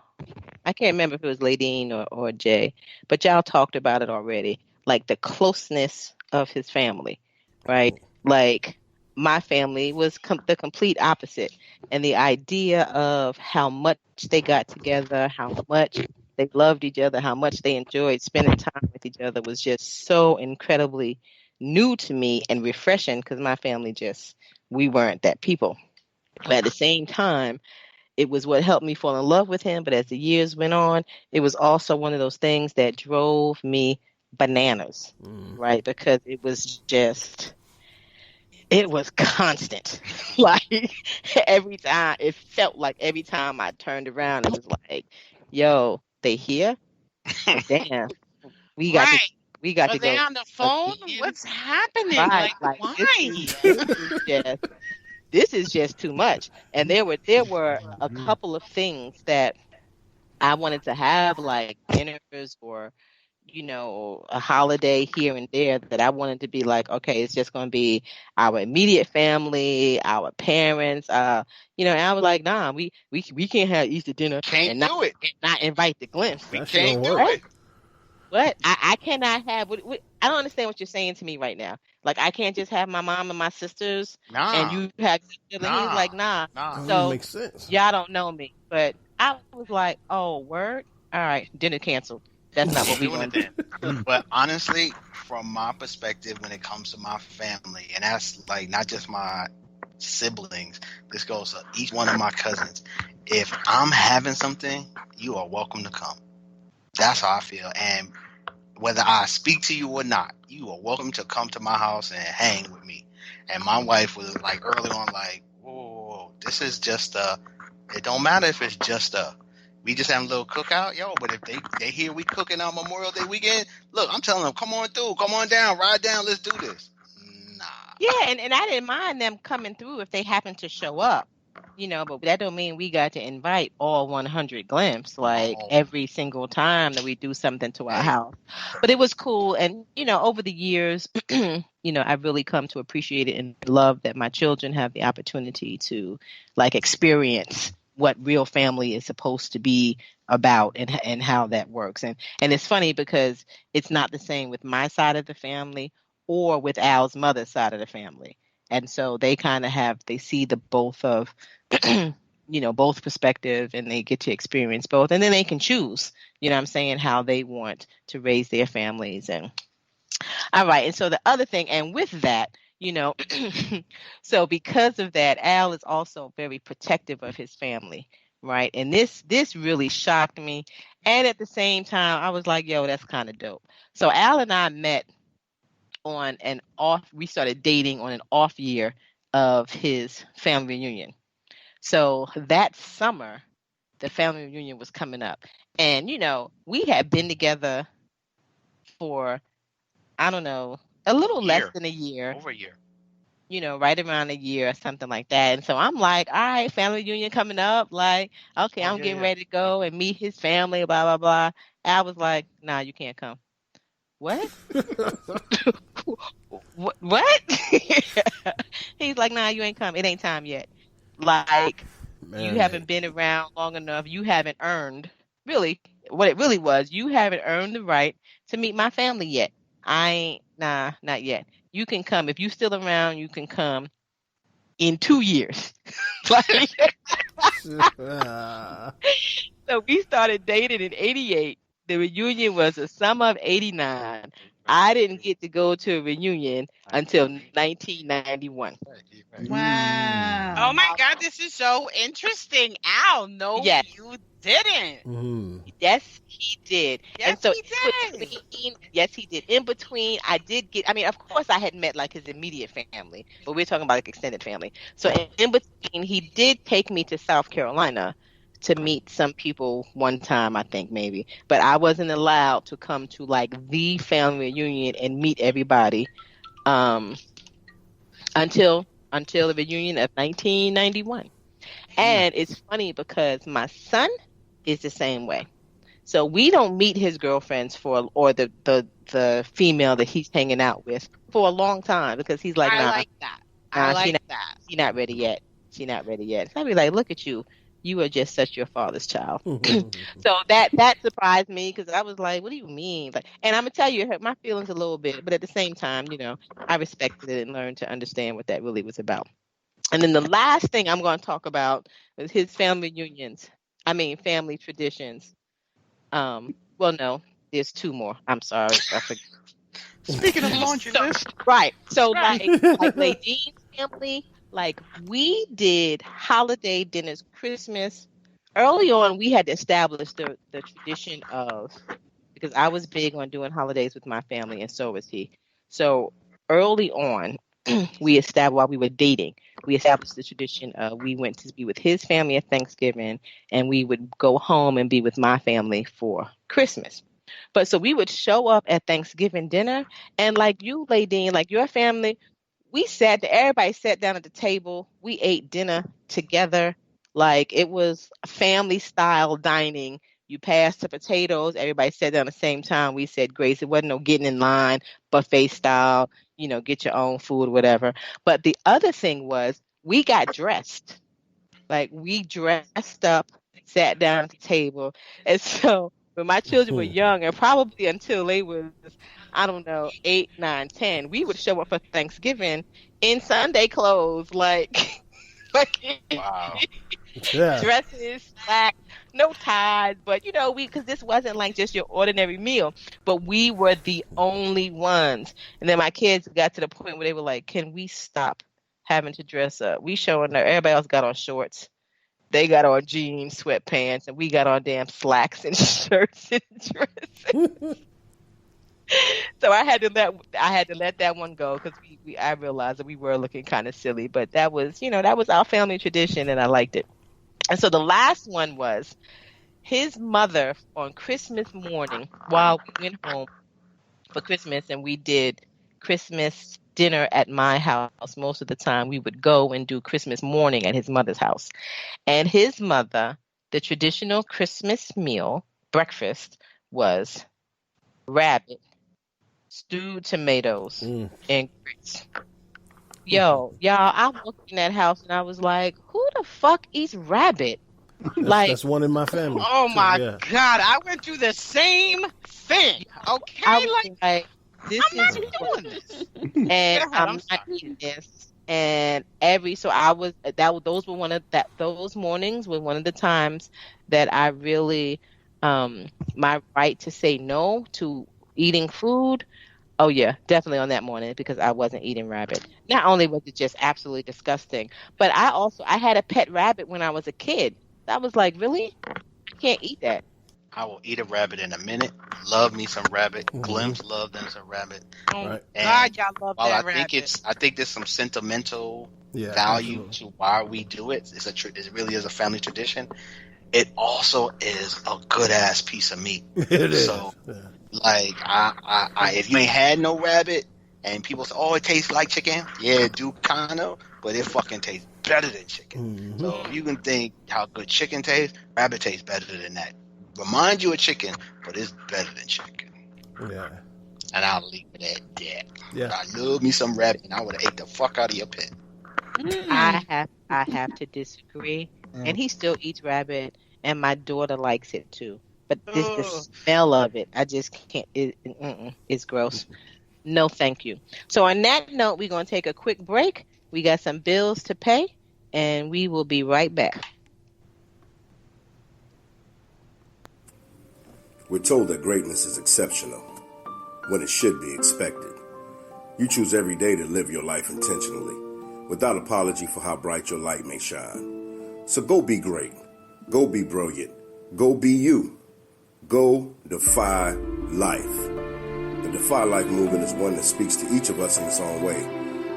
can't remember if it was Ladine or Jay, but y'all talked about it already. Like the closeness of his family, right? Like my family was the complete opposite. And the idea of how much they got together, how much they loved each other, how much they enjoyed spending time with each other was just so incredibly new to me and refreshing because my family we weren't that people. But at the same time, it was what helped me fall in love with him. But as the years went on, it was also one of those things that drove me bananas, right? Because it was constant. Like every time, it felt like every time I turned around, it was like, yo, they here? Oh, damn. We got Right. to Are they go on the phone? again. What's happening? Right. Like, why? This is just too much. And there were a couple of things that I wanted to have, like dinners or, a holiday here and there, that I wanted to be like, okay, it's just going to be our immediate family, our parents. And I was like, nah, we can't have Easter dinner can't do it. And not invite the Glimps. We That shit can't don't do work. it. What? I cannot have. I don't understand what you're saying to me right now. Like, I can't just have my mom and my sisters, and you have. And he was like, nah. That So makes sense. y'all don't know me, but I was like, oh, word. All right, dinner canceled. That's not what we Doing want it then. But honestly, from my perspective, when it comes to my family, and that's like not just my siblings, this goes to each one of my cousins. If I'm having something, you are welcome to come. That's how I feel. And whether I speak to you or not, you are welcome to come to my house and hang with me. And my wife was like early on, like, whoa, this is just it don't matter if it's just we just having a little cookout, yo. But if they hear we cooking on Memorial Day weekend, look, I'm telling them, come on through, come on down, ride down, let's do this. Nah. Yeah, and I didn't mind them coming through if they happened to show up, but that don't mean we got to invite all 100 Glimps like every single time that we do something to our house. But it was cool. And, over the years, I've really come to appreciate it and love that my children have the opportunity to like experience what real family is supposed to be about and how that works. And it's funny because it's not the same with my side of the family or with Al's mother's side of the family. And so they kind of they see the both of, both perspective, and they get to experience both. And then they can choose, how they want to raise their families. And all right. And so the other thing, and with that, so because of that, Al is also very protective of his family. Right. And this really shocked me. And at the same time, I was like, yo, that's kind of dope. So Al and I met we started dating on an off year of his family reunion. So that summer, the family reunion was coming up. And, we had been together for, I don't know, a little less than a year. Over a year. Right around a year or something like that. And so I'm like, all right, family reunion coming up. Like, okay, I'm getting ready to go and meet his family, blah, blah, blah. Al was like, nah, you can't come. What? What? He's like, nah, you ain't come. It ain't time yet. Like, you haven't been around long enough. You haven't earned, really, what it really was, you haven't earned the right to meet my family yet. Not yet. You can come. If you still around, you can come in 2 years. So we started dating in 88. The reunion was the summer of 89. I didn't get to go to a reunion until 1991. Wow. Oh my God, this is so interesting. Al, no, Yes. you didn't. Mm-hmm. Yes, He did. Yes, And so he in did. between, yes, he did. In between, I did get, I mean, of course I had met like his immediate family, but we're talking about like extended family. So in between, he did take me to South Carolina to meet some people one time, I think maybe, but I wasn't allowed to come to like the family reunion and meet everybody um, until the reunion of 1991. And it's funny because my son is the same way. So we don't meet his girlfriends or the female that he's hanging out with for a long time because he's like, I nah, like that. nah, I like that. she not ready yet. She not ready yet. So I'd be like, look at you. You are just such your father's child. So that surprised me because I was like, what do you mean? Like, and I'm gonna tell you, it hurt my feelings a little bit, but at the same time, I respected it and learned to understand what that really was about. And then the last thing I'm going to talk about is his family reunions. I mean, family traditions. Well, no, there's two more. I'm sorry, I forgot. Speaking of laundry list, Right. So Right. like Ladine's family, like we did holiday dinners, Christmas. Early on, we had to establish the tradition of, because I was big on doing holidays with my family, and so was he. So early on, while we were dating, we established the tradition of we went to be with his family at Thanksgiving, and we would go home and be with my family for Christmas. But so we would show up at Thanksgiving dinner, and like you, Ladine, like your family, everybody sat down at the table. We ate dinner together. Like it was family style dining. You passed the potatoes. Everybody sat down at the same time. We said grace. It wasn't no getting in line, buffet style, get your own food, whatever. But the other thing was we got dressed. Like we dressed up, sat down at the table. And so when my children were young, and probably until they was, I don't know, 8, 9, 10, we would show up for Thanksgiving in Sunday clothes, like wow. Yeah. dresses, slacks, no ties, but because this wasn't like just your ordinary meal, but we were the only ones. And then my kids got to the point where they were like, can we stop having to dress up? We showing up. Everybody else got on shorts. They got on jeans, sweatpants, and we got on damn slacks and shirts and dresses. So I had to let that one go because I realized that we were looking kind of silly, but that was our family tradition, and I liked it. And so the last one was his mother on Christmas morning while we went home for Christmas, and we did Christmas dinner at my house. Most of the time we would go and do Christmas morning at his mother's house. And his mother, the traditional Christmas meal, breakfast, was rabbit, stewed tomatoes, and grits. Y'all, I walked in that house and I was like, who the fuck eats rabbit? That's one in my family. Oh my Yeah. God! I went through the same thing. Okay, I was like, this I'm not is doing this. and Go ahead, I'm I'm not sorry. eating this. And those mornings were one of the times that I really my right to say no to eating food. Oh yeah, definitely on that morning because I wasn't eating rabbit. Not only was it just absolutely disgusting, but I had a pet rabbit when I was a kid. I was like, really? I can't eat that. I will eat a rabbit in a minute. Love me some rabbit. Glimpse love them some rabbit. Oh Right. And God, y'all love while that I think rabbit. I think there's some sentimental Yeah, value absolutely. to why we do it. It really is a family tradition. It also is a good ass piece of meat. It is. So, Yeah. like, I if you ain't had no rabbit and people say, oh, it tastes like chicken, yeah, it do kind of, but it fucking tastes better than chicken. So if you can think how good chicken tastes, rabbit tastes better than that. Remind you of chicken, but it's better than chicken. Yeah. And I'll leave it at that. Yeah. I love me some rabbit, and I would have ate the fuck out of your pet. I have to disagree. And he still eats rabbit, and my daughter likes it too. But the smell of it, I just can't. It's gross. No, thank you. So on that note, we're going to take a quick break. We got some bills to pay, and we will be right back. We're told that greatness is exceptional, when it should be expected. You choose every day to live your life intentionally, without apology for how bright your light may shine. So go be great. Go be brilliant. Go be you. Go Defy Life. The Defy Life movement is one that speaks to each of us in its own way.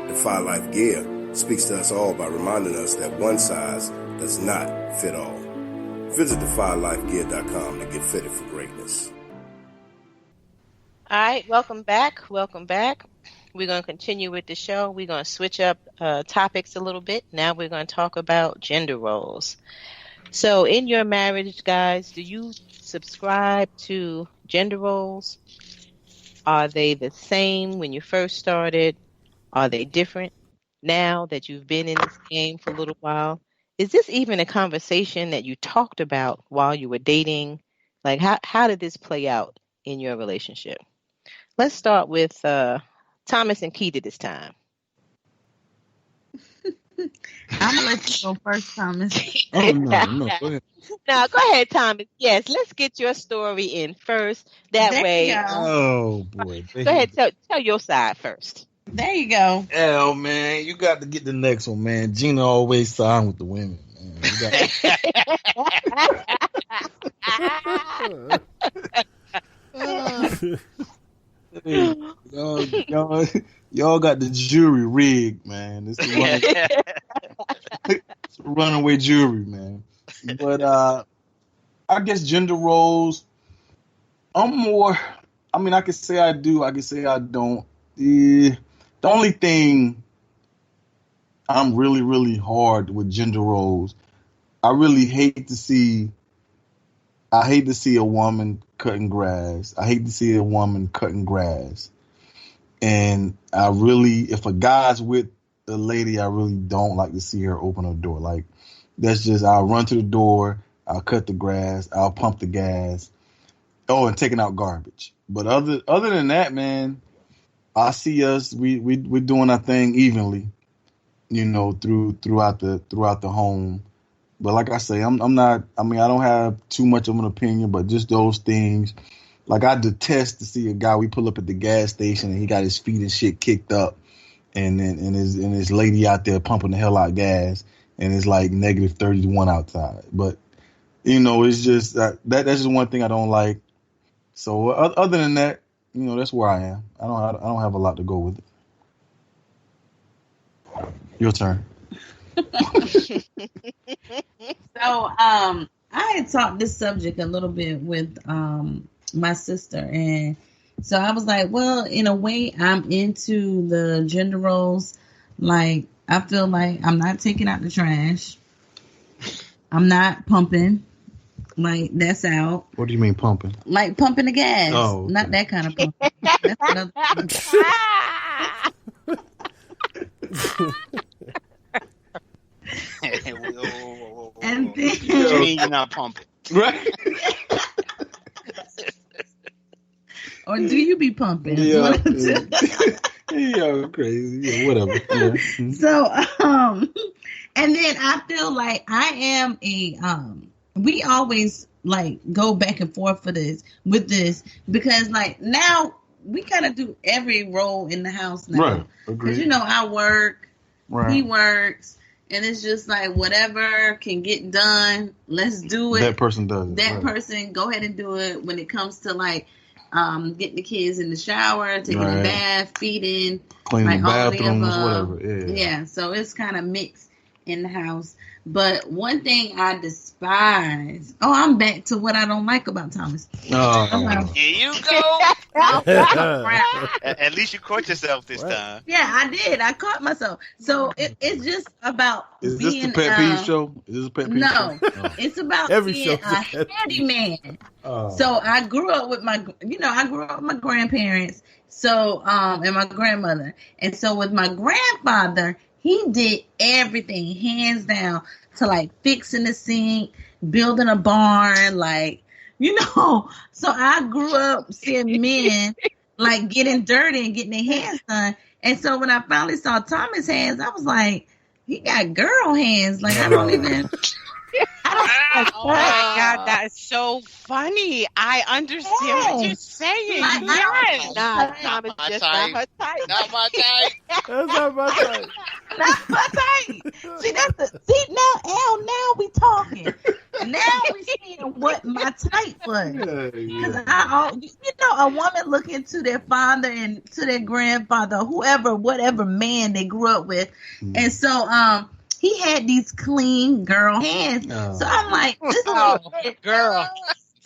Defy Life Gear speaks to us all by reminding us that one size does not fit all. Visit defylifegear.com to get fitted for greatness. All right, welcome back. Welcome back. We're going to continue with the show. We're going to switch up topics a little bit. Now we're going to talk about gender roles. So in your marriage, guys, do you subscribe to gender roles? Are they the same when you first started? Are they different now that you've been in this game for a little while? Is this even a conversation that you talked about while you were dating? Like, how did this play out in your relationship? Let's start with Thomas and Keita this time. I'm gonna let you go first, Thomas. Oh no, go ahead. Now, go ahead, Thomas. Yes, let's get your story in first. That There way, you go. Oh boy. go ahead, tell your side first. There you go. Hell, man, you got to get the next one, man. Gina always side with the women, man. Hey, y'all got the jury rigged, man. It's the runaway jury, man. But I guess gender roles, I'm more, I mean, I could say I do, I could say I don't. The only thing I'm really, really hard with gender roles, I hate to see a woman cutting grass. I hate to see a woman cutting grass. And if a guy's with a lady, I really don't like to see her open her door. Like, that's just, I'll run to the door, I'll cut the grass, I'll pump the gas. Oh, and taking out garbage. But other than that, man, I see us, we're doing our thing evenly, throughout the home. But like I say, I don't have too much of an opinion, but just those things. Like, I detest to see a guy, we pull up at the gas station and he got his feet and shit kicked up, and his lady out there pumping the hell out of gas, and it's like negative 31 outside. But it's just that's just one thing I don't like. So other than that, that's where I am. I don't have a lot to go with it. Your turn. So, I had talked this subject a little bit with my sister, and so I was like, well, in a way, I'm into the gender roles. Like, I feel like I'm not taking out the trash. I'm not pumping. Like, that's out. What do you mean pumping? Like pumping the gas. Oh, okay. Not that kind of pumping. That's another And then, What do you mean you're not pumping? Right? or do you be pumping? Yeah. Yeah, crazy. Yeah, whatever. Yeah. So, and then I feel like I am we always like go back and forth with this because like now we kind of do every role in the house now. Right. Agreed. Because I work, Right. he works, and it's just like whatever can get done, let's do it. That person does it. That right. person, go ahead and do it. When it comes to like getting the kids in the shower, taking Right. a bath, feeding, Cleaning like all the bathrooms, above. whatever. Yeah. Yeah, so it's kind of mixed in the house. But one thing I despise. Oh, I'm back to what I don't like about Thomas. Oh. Here you go. At least you caught yourself this time. Yeah, I did. I caught myself. So it's just about Is being this the pet peeve show? Is this a pet peeve no, show? Oh. it's about Every being show's a a pet handyman. Oh. So I grew up with my grandparents. So and my grandmother, and so with my grandfather, he did everything hands down to like fixing the sink, building a barn, like So I grew up seeing men like getting dirty and getting their hands done. And so when I finally saw Thomas' hands, I was like, he got girl hands. Like I don't even. Oh my God, that is so funny. I understand what you're saying. Yes. Nah, Thomas my just type. not her type. Not my type. That's not my type. Not my type. See, now, Al, now we talking. Now we seeing what my type was. Yeah, Because yeah. a woman looking to their father and to their grandfather, whoever, whatever man they grew up with, and so he had these clean girl hands. So I'm like, this Oh, is girl.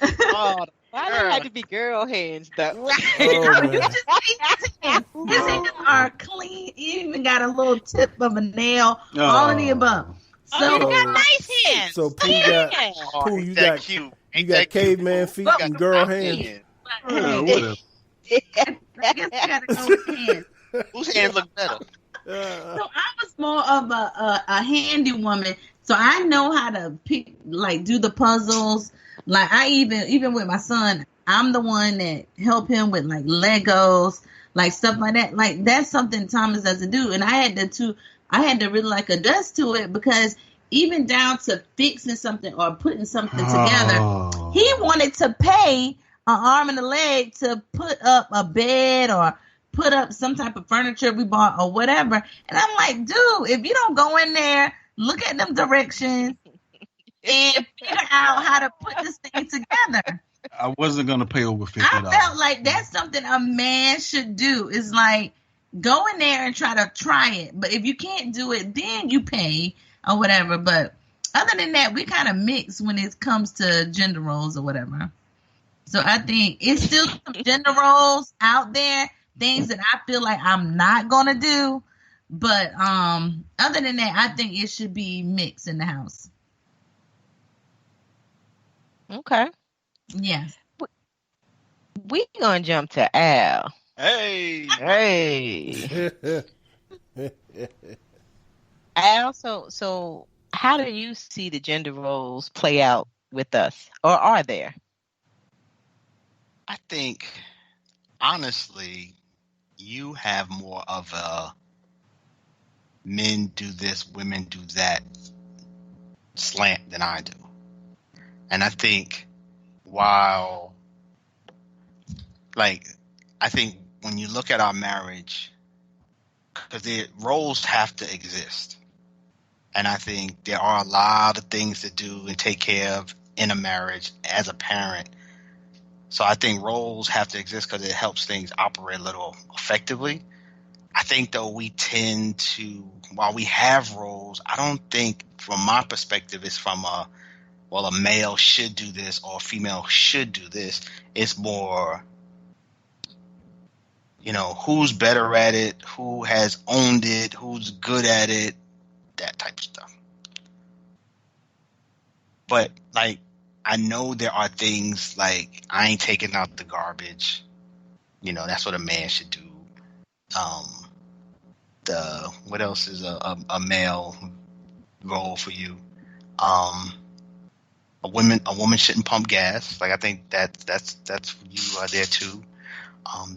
Oh, why do it have to be girl hands though? Oh you man. just see his hands. His hands are clean. He even got a little tip of a nail. All of the above. Oh, So you got So- nice hands. So Pooh got Yeah. Oh, Pooh, ain't you that got cute. you Ain't got that cute, caveman Pooh? feet You got and the girl mountain hands. hand. Yeah, whatever. I guess I gotta go with hands. Whose hands look better? So I was more of a handy woman. So I know how to pick, like, do the puzzles. Like, I even with my son, I'm the one that help him with like Legos, like stuff like that. Like, that's something Thomas doesn't do, and I had to really like adjust to it, because even down to fixing something or putting something together, he wanted to pay an arm and a leg to put up a bed or put up some type of furniture we bought or whatever. And I'm like, dude, if you don't go in there, look at them directions and figure out how to put this thing together. I wasn't gonna pay over $50. I felt like that's something a man should do. Is like, go in there and try it. But if you can't do it, then you pay or whatever. But other than that, we kind of mix when it comes to gender roles or whatever. So I think it's still some gender roles out there, things that I feel like I'm not gonna do. But other than that, I think it should be mixed in the house. Okay. Yes. We gonna jump to Al. Hey. Hey. Al, so how do you see the gender roles play out with us? Or are there? I think, honestly, you have more of a men do this, women do that slant than I do. And I think I think when you look at our marriage, because the roles have to exist. And I think there are a lot of things to do and take care of in a marriage as a parent. So I think roles have to exist because it helps things operate a little effectively. I think, though, we tend to, while we have roles, I don't think, from my perspective, it's from a male should do this or a female should do this. It's more, who's better at it, who has owned it, who's good at it, that type of stuff. But, like, I know there are things like I ain't taking out the garbage. That's what a man should do. What else is a male role for you? A woman shouldn't pump gas. Like, I think that's you are there too.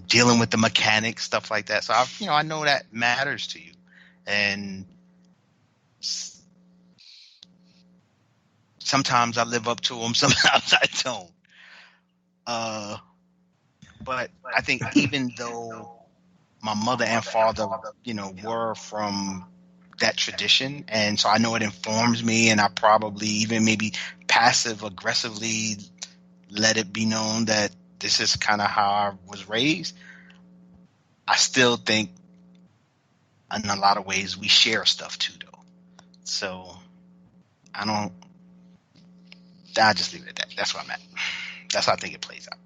Dealing with the mechanics, stuff like that. So I know that matters to you, and sometimes I live up to them, sometimes I don't. But I think even though my mother and father, were from that tradition, and so I know it informs me, and I probably even maybe passive aggressively let it be known that this is kind of how I was raised. I still think in a lot of ways we share stuff too, though. So I just leave it at that. That's where I'm at. That's how I think it plays out.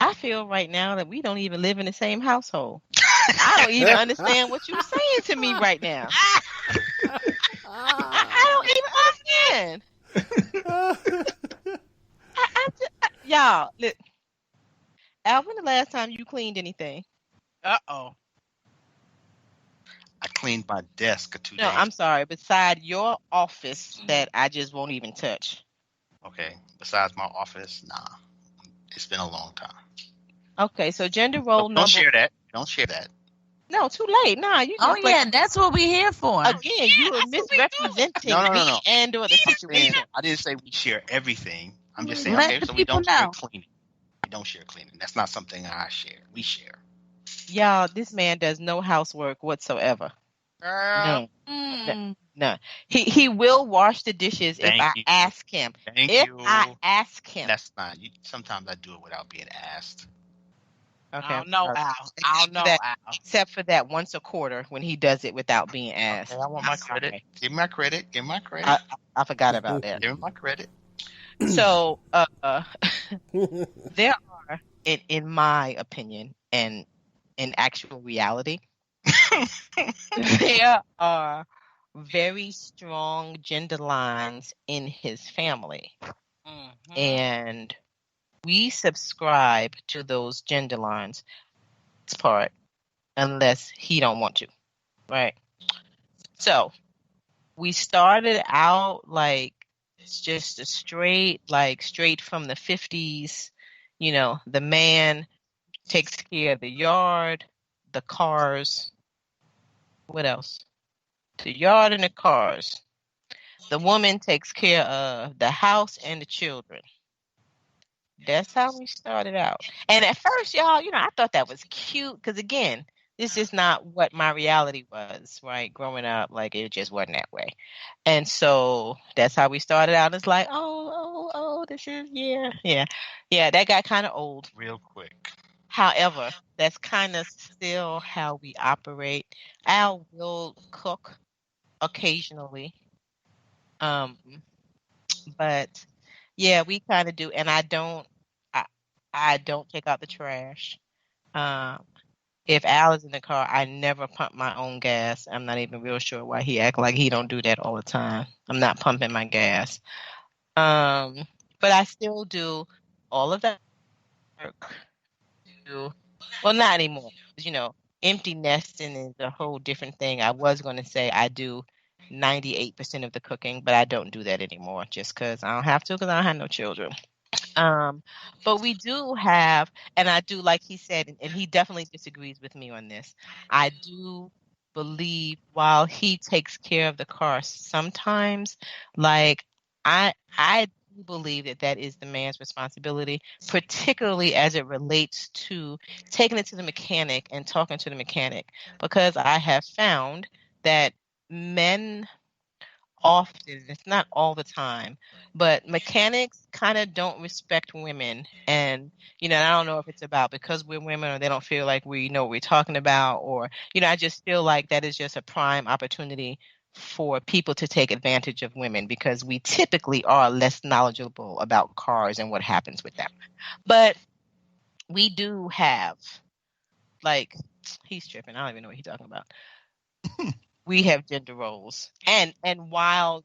I feel right now that we don't even live in the same household. I don't even understand what you're saying to me right now. I don't even understand. Y'all, look. Alvin, the last time you cleaned anything? Uh-oh. I cleaned my desk 2 days. No, I'm sorry. Beside your office that I just won't even touch. Okay. Besides my office, nah. It's been a long time. Okay, so gender role Don't number. share that. Don't share that. No, too late. Nah, you just Oh yeah, that's what we're here for. Again, you are misrepresenting me and or the situation. I didn't say we share everything. I'm just saying, Let okay, the so we don't people share know. cleaning. We don't share cleaning. That's not something I share. We share. Y'all, this man does no housework whatsoever. Girl. No, no. He will wash the dishes if Thank I you. ask him. Thank If you. I ask him. That's fine. Sometimes I do it without being asked. Okay. I don't know, all right. Al. I don't know, Al. Except for that once a quarter when he does it without being asked. Okay, I want my credit. Okay. Give me my credit. Give me my credit. I forgot about that. Give me my credit. So there are, in my opinion, and in actual reality, there are very strong gender lines in his family. Mhm. And we subscribe to those gender lines part unless he don't want to, right? So we started out like it's just a straight from the 50s, the man takes care of the yard, the cars, what else? The yard and the cars. The woman takes care of the house and the children. That's how we started out. And at first, y'all, I thought that was cute because, again, this is not what my reality was, right? Growing up, like, it just wasn't that way. And so that's how we started out. It's like, this is, yeah, that got kind of old. Real quick. However, that's kind of still how we operate. Al will cook occasionally. But yeah, we kind of do. And I don't take out the trash. If Al is in the car, I never pump my own gas. I'm not even real sure why he act like he don't do that all the time. I'm not pumping my gas. But I still do all of that work. Well, not anymore. Empty nesting is a whole different thing. I was going to say I do 98% of the cooking, but I don't do that anymore just because I don't have to because I don't have no children. But we do have, and I do, like he said, and he definitely disagrees with me on this. I do believe while he takes care of the car, sometimes, like I do believe that is the man's responsibility, particularly as it relates to taking it to the mechanic and talking to the mechanic, because I have found that men often, it's not all the time, but mechanics kind of don't respect women. And, I don't know if it's about because we're women or they don't feel like we know what we're talking about, or, I just feel like that is just a prime opportunity for people to take advantage of women because we typically are less knowledgeable about cars and what happens with them. But we do have, like, he's tripping. I don't even know what he's talking about. We have gender roles, and while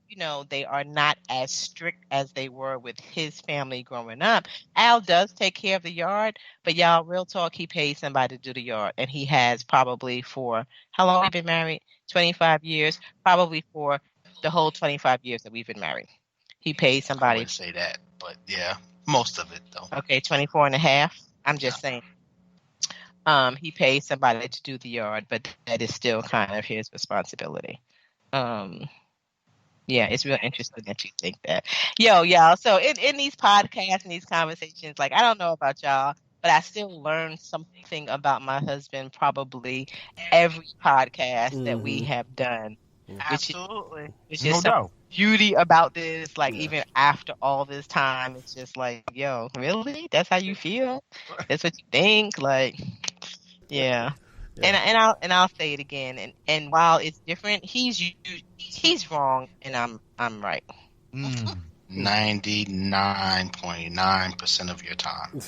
they are not as strict as they were with his family growing up, Al does take care of the yard. But y'all, real talk, he pays somebody to do the yard, and he has probably for how long we've been married? 25 years, probably for the whole 25 years that we've been married. He pays I somebody. wouldn't say that, but yeah, most of it though. Okay, 24 and a half. I'm just saying. He pays somebody to do the yard, but that is still kind of his responsibility. Yeah, it's real interesting that you think that. Yo, y'all. So in these podcasts and these conversations, like, I don't know about y'all, but I still learn something about my husband probably every podcast that we have done. Absolutely. Which No is some doubt. beauty about this. Like, even after all this time, it's just like, yo, really? That's how you feel? That's what you think? Like, yeah. And I'll say it again. And while it's different, he's wrong and I'm right. 99.9% of your time.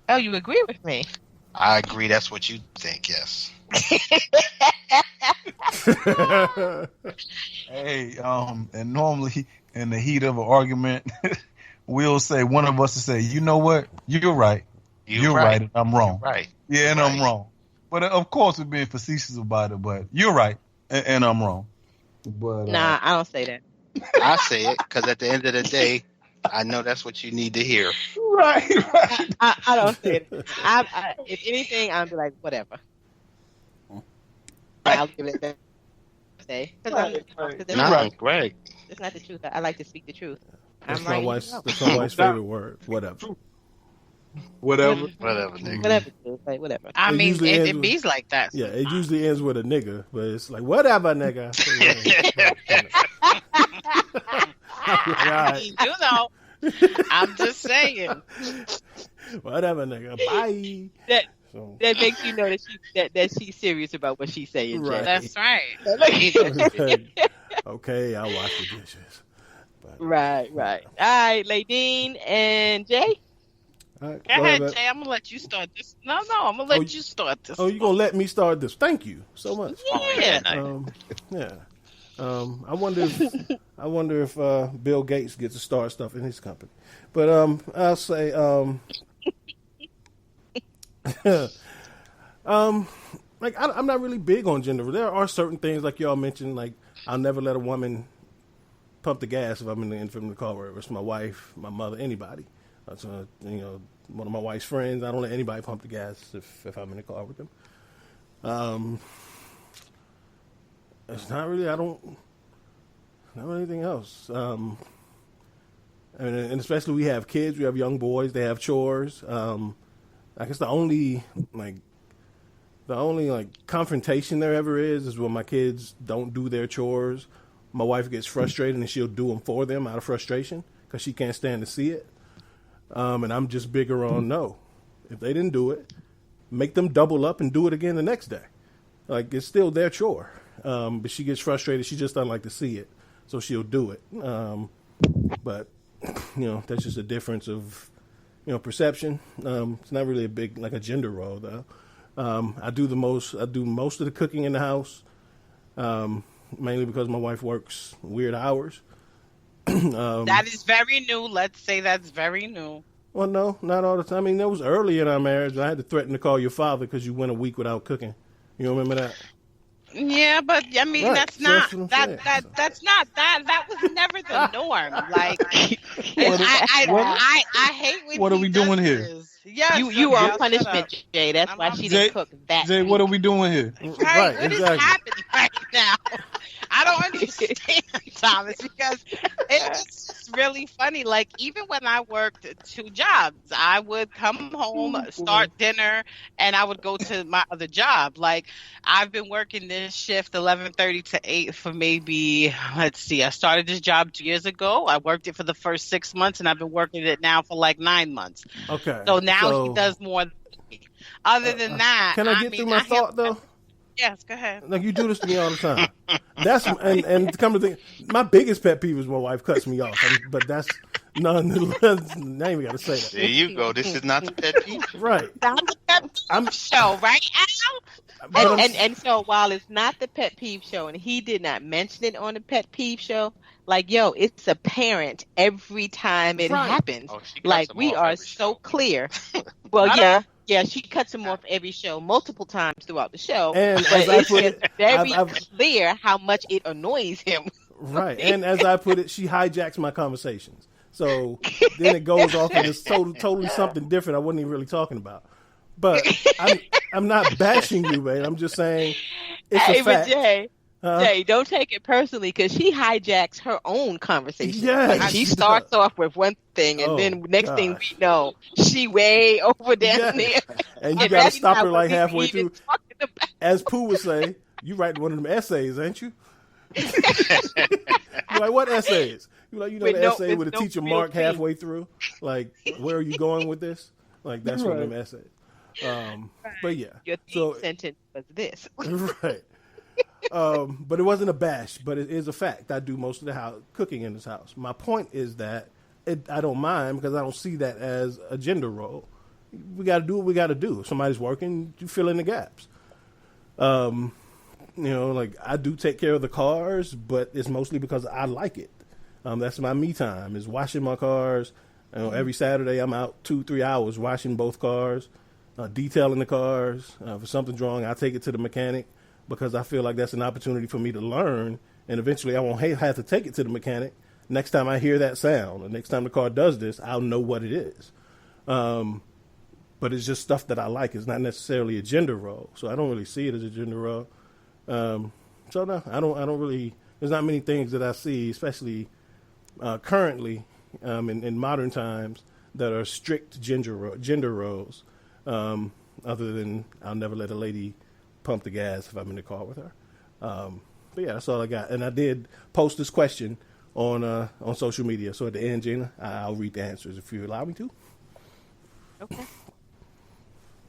Oh, you agree with me? I agree. That's what you think. Yes. Hey, and normally in the heat of an argument, we'll say one of us will say, "You know what? You're right. You're right, and I'm wrong." Right. Yeah, and I'm wrong. But of course, we're being facetious about it. But you're right, and I'm wrong. But nah, I don't say that. I say it because at the end of the day, I know that's what you need to hear. Right. I don't say it. If anything, I'll be like, whatever. I'll give it that. Say, No, Greg. It's not the truth. I like to speak the truth. That's I'm my right. wife's favorite word. Whatever. Whatever. Whatever, nigga. Whatever, dude. Like, whatever. I It mean, usually ends it with- bees like that. Yeah, it usually ends with a nigga, but it's like whatever, nigga. Right. You do know. I'm just saying. Whatever, nigga. Bye. That So, that makes you know that she's serious about what she's saying, Jay. Right. That's right. okay, I'll wash the dishes. But, Right. All right, Ladine and Jay. all right, Go ahead, babe. Jay. I'm gonna let you start this. No, I'm gonna let you start this. Oh, you gonna let me start this? Thank you so much. Yeah. Yeah. I wonder if Bill Gates gets to start stuff in his company. But I'll say like I'm not really big on gender. There are certain things like y'all mentioned, like I'll never let a woman pump the gas if I'm in the car, whether it's my wife, my mother, anybody. So, one of my wife's friends, I don't let anybody pump the gas if I'm in the car with them. It's not really. I don't. Not really anything else. And especially we have kids. We have young boys. They have chores. I guess the only confrontation there ever is when my kids don't do their chores. My wife gets frustrated and she'll do them for them out of frustration because she can't stand to see it. And I'm just bigger on no. If they didn't do it, make them double up and do it again the next day. Like, it's still their chore. But she gets frustrated. She just doesn't like to see it. So she'll do it. But, that's just a difference of, perception. It's not really a big, like a gender role, though. I do most of the cooking in the house, mainly because my wife works weird hours. That is very new. Let's say that's very new. Well, no, not all the time. I mean, that was early in our marriage. I had to threaten to call your father because you went a week without cooking. You remember that? Yeah, but I mean Right, that's so not that's what I'm that saying. that's not that was never the norm. Like What- I hate when what are he we does doing here? this. Yes, You are shut punishment, up. Jay. That's why I'm- she Jay- didn't cook that. Jay, what are we doing here? Right, what is happening right now? I don't understand, Thomas, because it's just really funny. Like, even when I worked 2 jobs, I would come home, start dinner, and I would go to my other job. Like, I've been working this shift 11:30 to 8 for maybe, let's see, I started this job 2 years ago. I worked it for the first 6 months, and I've been working it now for like 9 months. Okay. So now he does more than me. Other than that, Can I get through my thought, though? Yes, go ahead. Like, you do this to me all the time. And to come to think, my biggest pet peeve is when my wife cuts me off. But that's nonetheless, I ain't even got to say that. There you go. This is not the pet peeve. Right. I'm show, right, Al? But And so while it's not the pet peeve show, and he did not mention it on the pet peeve show, like, yo, it's apparent every time it Right. happens. Oh, she cuts Like, him we off are every so show. clear. Well, yeah, she cuts him off every show multiple times throughout the show. And but as I it's put just it, very I've- clear how much it annoys him. Right. And as I put it, she hijacks my conversations. So then it goes off and it's totally something different I wasn't even really talking about. But I'm not bashing you, man. I'm just saying it's Hey, a but fact. Jay, don't take it personally because she hijacks her own conversation. Yes, Like, she she starts does. off with one thing, and Oh, then next thing gosh. we know, she way over down Yeah. there. And you got to that's stop not her what like we halfway even through. talking about. As Pooh would say, you write one of them essays, ain't you? You're like, what essays? You're like, With the no- essay with with a no teacher real mark tea. halfway through? Like, where are you going with this? Like, that's one of them essays. But yeah. Your So, sentence was this. right. But it wasn't a bash, but it is a fact. I do most of the cooking in this house. My point is that I don't mind because I don't see that as a gender role. We got to do what we got to do. If somebody's working, you fill in the gaps. Like, I do take care of the cars, but it's mostly because I like it. That's my me time, is washing my cars. Every Saturday I'm out 2-3 hours washing both cars, detailing the cars. If something's wrong, I take it to the mechanic because I feel like that's an opportunity for me to learn, and eventually I won't have to take it to the mechanic. Next time I hear that sound, or next time the car does this, I'll know what it is. But it's just stuff that I like. It's not necessarily a gender role, so I don't really see it as a gender role. So no, I don't really. There's not many things that I see, especially currently in modern times, that are strict gender roles. Other than I'll never let a lady pump the gas if I'm in the car with her. But yeah, that's all I got. And I did post this question on social media. So at the end, Gina, I'll read the answers if you allow me to. Okay.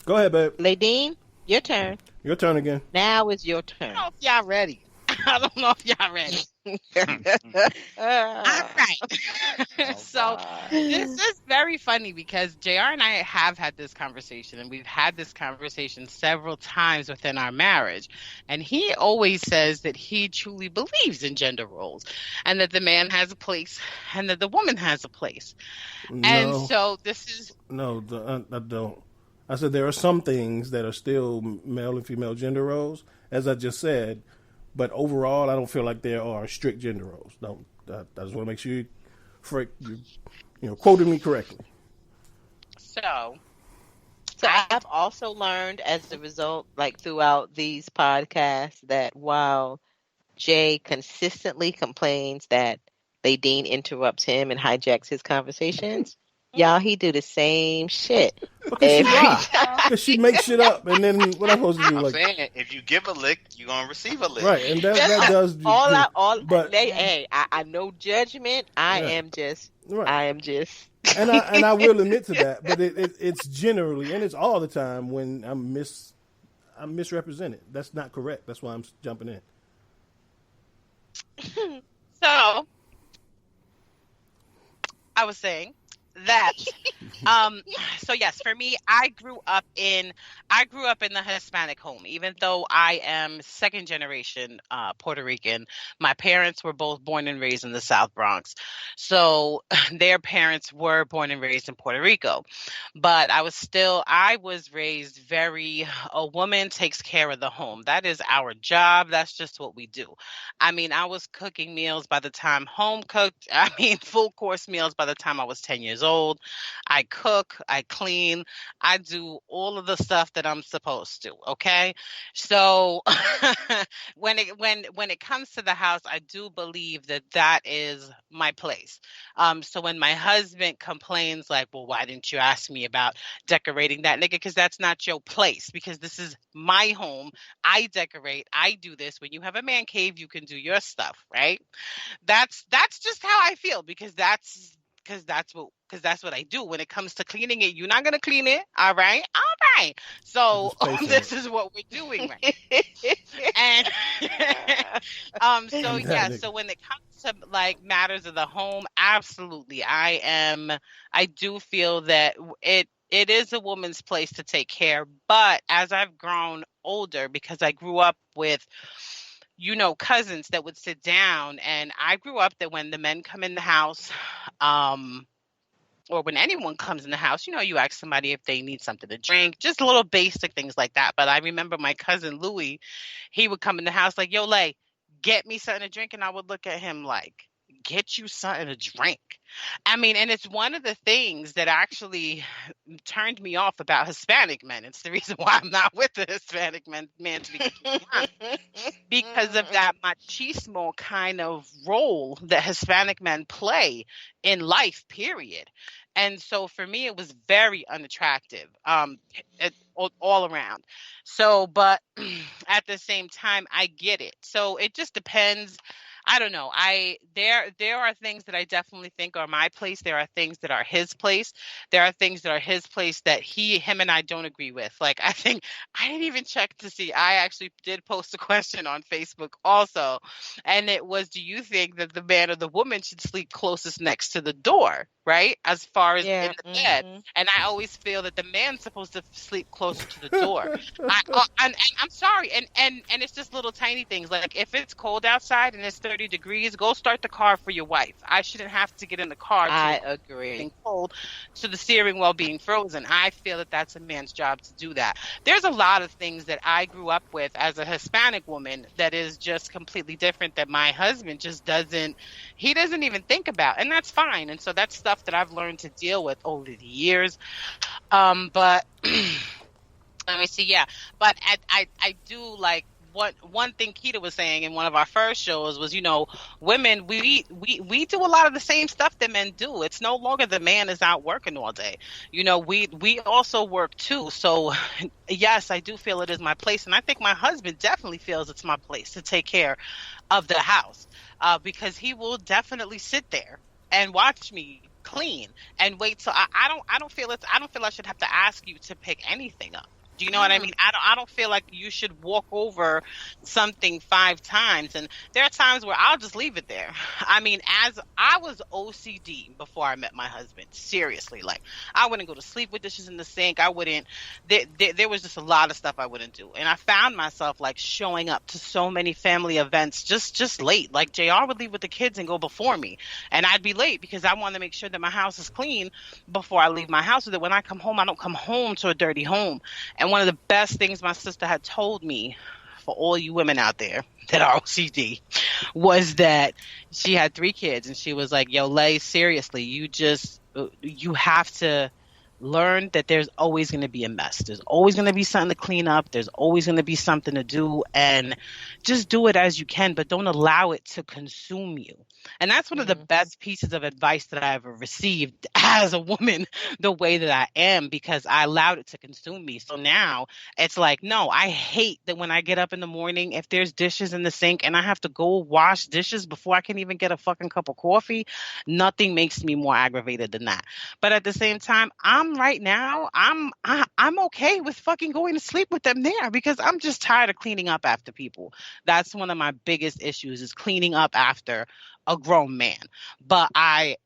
Go ahead, babe. Ladine, your turn. Your turn again. Now is your I turn. don't know if y'all ready. I don't know if y'all ready. All right. So this is very funny because JR and I have had this conversation, and we've had this conversation several times within our marriage. And he always says that he truly believes in gender roles and that the man has a place and that the woman has a place. And so this is... No, I don't. I said there are some things that are still male and female gender roles, as I just said. But overall, I don't feel like there are strict gender roles. I just want to make sure you quoted me correctly. So I've also learned as a result, like throughout these podcasts, that while Jay consistently complains that Ladine interrupts him and hijacks his conversations, y'all, he do the same shit. Because she makes shit up, and then what I'm supposed to do? I'm Like, saying, if you give a lick, you're gonna receive a lick. right, and that does. I know judgment. I am just. And I will admit to that, but it's generally, and it's all the time when I'm misrepresented. That's not correct. That's why I'm jumping in. So I was saying that so yes, for me, I grew up in the Hispanic home. Even though I am second generation Puerto Rican, my parents were both born and raised in the South Bronx. So their parents were born and raised in Puerto Rico. But I was raised very, a woman takes care of the home. That is our job. That's just what we do. I mean, I was cooking meals by the time full course meals by the time I was 10 years old. I cook, I clean, I do all of the stuff that I'm supposed to. Okay. So when it comes to the house, I do believe that is my place. So when my husband complains like, well, why didn't you ask me about decorating that, nigga? Because that's not your place, because this is my home. I decorate. I do this. When you have a man cave, you can do your stuff, right? That's just how I feel, because that's what I do. When it comes to cleaning it, you're not gonna clean it, all right? So this is what we're doing, right? And so when it comes to like matters of the home, absolutely, I do feel that it is a woman's place to take care. But as I've grown older, because I grew up with cousins that would sit down, and I grew up that when the men come in the house, or when anyone comes in the house, you ask somebody if they need something to drink, just little basic things like that. But I remember my cousin Louis, he would come in the house like, yo, Lay, get me something to drink. And I would look at him like, get you something to drink? I mean, and it's one of the things that actually turned me off about Hispanic men. It's the reason why I'm not with the Hispanic man, to be completely honest, because of that machismo kind of role that Hispanic men play in life, period. And so for me, it was very unattractive, all around. So, but at the same time, I get it. So it just depends. I don't know. There are things that I definitely think are my place. There are things that are his place. There are things that are his place that him and I don't agree with. Like, I think I didn't even check to see. I actually did post a question on Facebook also. And it was, do you think that the man or the woman should sleep closest next to the door? Right? As far as in the bed. And I always feel that the man's supposed to sleep closer to the door. And I'm sorry. And it's just little tiny things. Like, if it's cold outside and it's 30 degrees, go start the car for your wife. I shouldn't have to get in the car. I agree. Being cold to the steering wheel being frozen. I feel that that's a man's job to do that. There's a lot of things that I grew up with as a Hispanic woman that is just completely different, that my husband just doesn't even think about. And that's fine. And so that's stuff that I've learned to deal with over the years. But let me see. Yeah. But I do like one thing Kita was saying in one of our first shows was, women, we do a lot of the same stuff that men do. It's no longer the man is out working all day. We also work too. So yes, I do feel it is my place, and I think my husband definitely feels it's my place to take care of the house, because he will definitely sit there and watch me clean and wait till I don't feel I should have to ask you to pick anything up. Do you know what I mean? I don't feel like you should walk over something 5 times. And there are times where I'll just leave it there. I mean, as I was OCD before I met my husband, seriously, like I wouldn't go to sleep with dishes in the sink. I wouldn't, there was just a lot of stuff I wouldn't do. And I found myself like showing up to so many family events just late. Like JR would leave with the kids and go before me. And I'd be late because I want to make sure that my house is clean before I leave my house, so that when I come home, I don't come home to a dirty home. And one of the best things my sister had told me, for all you women out there that are OCD, was that she had 3 kids, and she was like, yo, Lay, seriously, you have to learn that there's always going to be a mess. There's always going to be something to clean up. There's always going to be something to do, and just do it as you can, but don't allow it to consume you. And that's one of the best pieces of advice that I ever received as a woman, the way that I am, because I allowed it to consume me. So now it's like, no, I hate that when I get up in the morning, if there's dishes in the sink and I have to go wash dishes before I can even get a fucking cup of coffee, nothing makes me more aggravated than that. But at the same time, I'm okay with fucking going to sleep with them there, because I'm just tired of cleaning up after people. That's one of my biggest issues, is cleaning up after a grown man. But my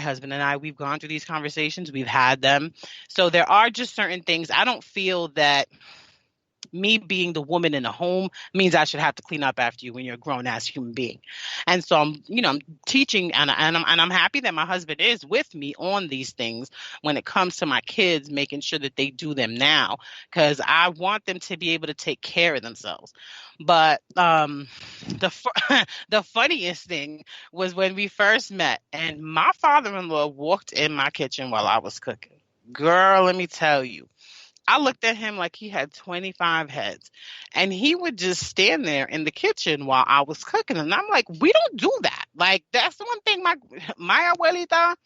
husband and I, we've gone through these conversations. We've had them. So there are just certain things. I don't feel that me being the woman in the home means I should have to clean up after you when you're a grown ass human being. And so I'm teaching, and I'm happy that my husband is with me on these things when it comes to my kids, making sure that they do them now, because I want them to be able to take care of themselves. But the funniest thing was when we first met, and my father-in-law walked in my kitchen while I was cooking. Girl, let me tell you, I looked at him like he had 25 heads, and he would just stand there in the kitchen while I was cooking. And I'm like, we don't do that. Like, that's the one thing my abuelita,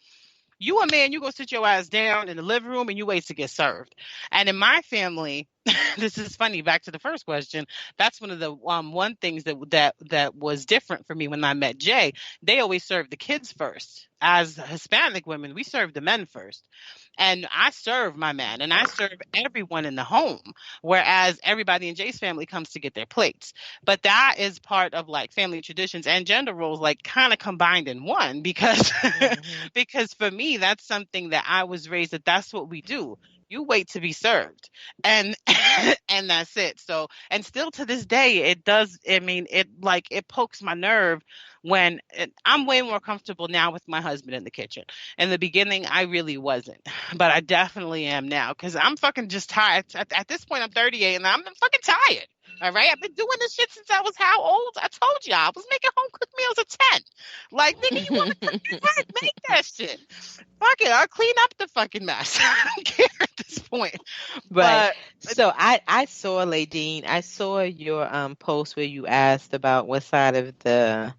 you a man, you go sit your ass down in the living room and you wait to get served. And in my family, this is funny, back to the first question, that's one of the one things that was different for me when I met Jay. They always served the kids first. As Hispanic women, we serve the men first. And I serve my man, and I serve everyone in the home, whereas everybody in Jay's family comes to get their plates. But that is part of like family traditions and gender roles, like kind of combined in one, because because for me, that's something that I was raised that that's what we do. You wait to be served, and and that's it. So, and still to this day, it does. I mean, it pokes my nerve when I'm way more comfortable now with my husband in the kitchen. In the beginning, I really wasn't, but I definitely am now, because I'm fucking just tired. At this point, I'm 38, and I'm fucking tired. All right, I've been doing this shit since I was how old? I told you I was making home cooked meals at 10. Like, nigga, you want to cook your food? Make that shit. Fuck it, I'll clean up the fucking mess. I don't care at this point. Right. So I saw, Ladine, I saw your post where you asked about what side of the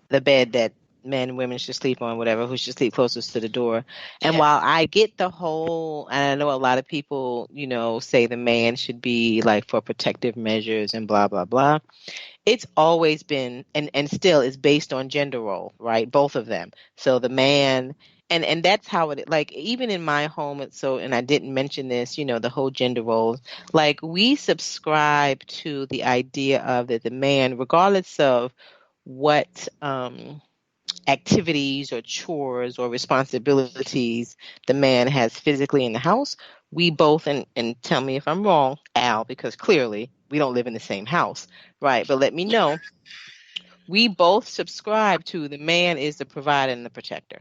bed that men and women should sleep on, whatever, who should sleep closest to the door. And while I get the whole, and I know a lot of people, say the man should be like for protective measures and blah, blah, blah. It's always been, and still is based on gender role, right? Both of them. So the man, and that's how it, like, even in my home, and I didn't mention this, the whole gender roles, like we subscribe to the idea of that the man, regardless of what, activities or chores or responsibilities the man has physically in the house, we both, and tell me if I'm wrong, Al, because clearly we don't live in the same house, right? But let me know. We both subscribe to the man is the provider and the protector.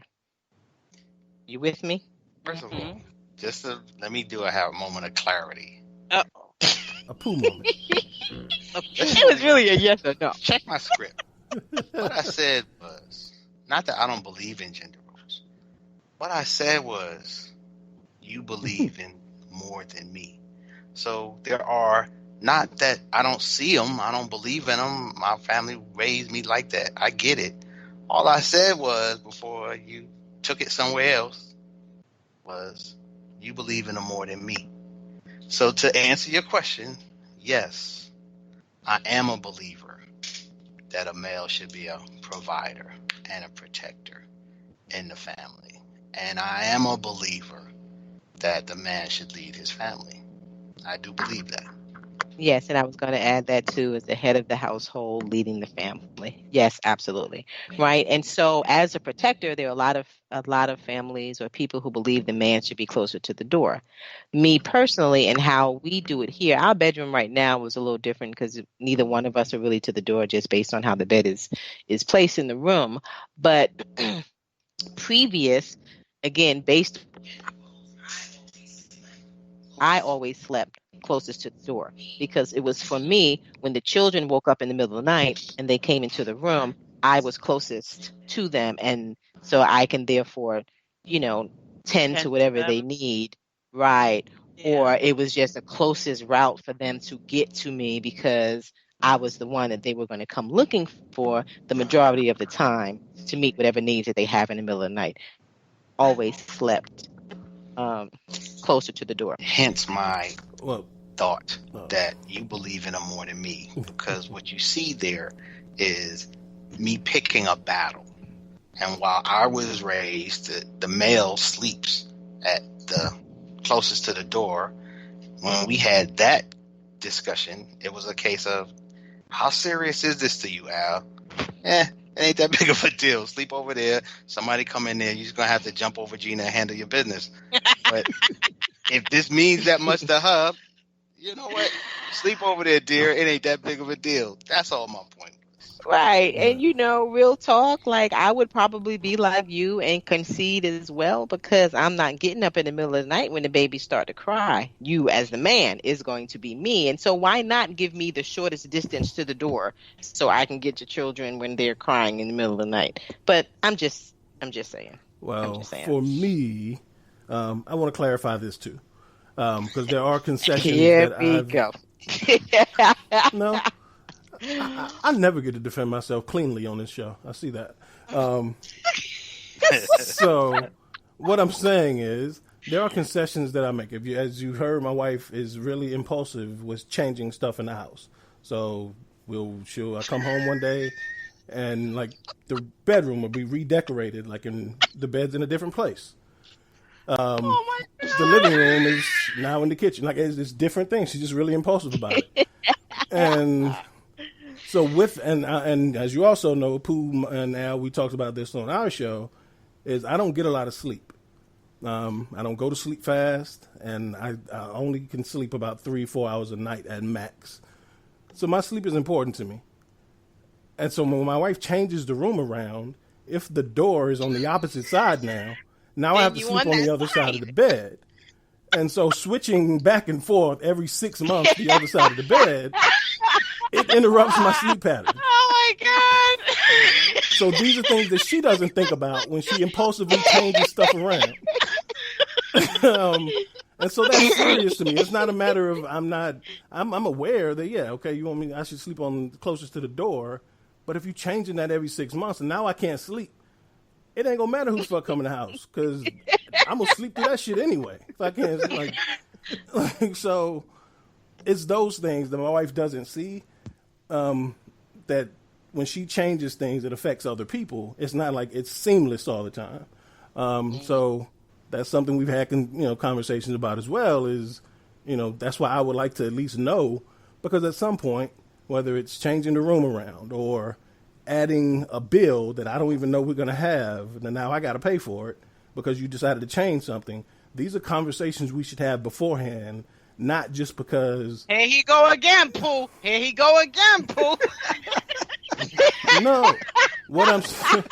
You with me? First of all, just let me have a moment of clarity. A poo moment. It was really a yes or no. Check my script. What I said was, not that I don't believe in gender roles. What I said was, you believe in more than me. So there are Not that I don't see them, I don't believe in them. My family raised me like that. I get it. All I said was, before you took it somewhere else, was you believe in them more than me. So to answer your question, yes, I am a believer that a male should be a provider and a protector in the family. And I am a believer that the man should lead his family. I do believe that. Yes, and I was going to add that too, as the head of the household, leading the family. Yes, absolutely. Right. And so as a protector, there are a lot of families or people who believe the man should be closer to the door. Me personally, and how we do it here, our bedroom right now was a little different because neither one of us are really to the door, just based on how the bed is placed in the room. But previous, again, based, I always slept closest to the door because it was, for me, when the children woke up in the middle of the night and they came into the room, I was closest to them, and so I can therefore, tend to whatever they need, right? Or it was just the closest route for them to get to me because I was the one that they were going to come looking for the majority of the time to meet whatever needs that they have in the middle of the night. Always slept closer to the door. Hence my thought that you believe in them more than me, because what you see there is me picking a battle. And while I was raised, the male sleeps at the closest to the door. When we had that discussion, it was a case of, how serious is this to you, Al? It ain't that big of a deal. Sleep over there. Somebody come in there. You're just going to have to jump over Gina and handle your business. But if this means that much to her, you know what? Sleep over there, dear. It ain't that big of a deal. That's all my point. Right. And, real talk, like, I would probably be like you and concede as well, because I'm not getting up in the middle of the night when the baby start to cry. You, as the man, is going to be me. And so why not give me the shortest distance to the door so I can get your children when they're crying in the middle of the night? But I'm just saying. Well, for me, I want to clarify this too. Because there are concessions that I've... go. No, I never get to defend myself cleanly on this show. I see that. So what I'm saying is there are concessions that I make. As you heard, my wife is really impulsive with changing stuff in the house. So I come home one day and like the bedroom will be redecorated, like the bed's in a different place. The living room is now in the kitchen. Like, it's different things. She's just really impulsive about it. And so and as you also know, Pooh and Al, we talked about this on our show, is I don't get a lot of sleep. I don't go to sleep fast, and I only can sleep about 3-4 hours a night at max. So my sleep is important to me. And so when my wife changes the room around, if the door is on the opposite side now I have to sleep on the other side of the bed. And so switching back and forth every 6 months to the other side of the bed, it interrupts my sleep pattern. Oh, my God. So these are things that she doesn't think about when she impulsively changes stuff around. And so that's serious to me. It's not a matter of I'm aware that, you want me, I should sleep on closest to the door. But if you're changing that every 6 months and now I can't sleep, it ain't gonna matter who's fuck come in the house, because I'm gonna sleep through that shit anyway. If I can't, so it's those things that my wife doesn't see. That when she changes things, it affects other people. It's not like it's seamless all the time. So that's something we've had, conversations about as well. Is that's why I would like to at least know, because at some point, whether it's changing the room around or adding a bill that I don't even know we're going to have, and now I got to pay for it because you decided to change something. These are conversations we should have beforehand, not just because... Here he go again, Pooh. Here he go again, Pooh. No. What I'm saying...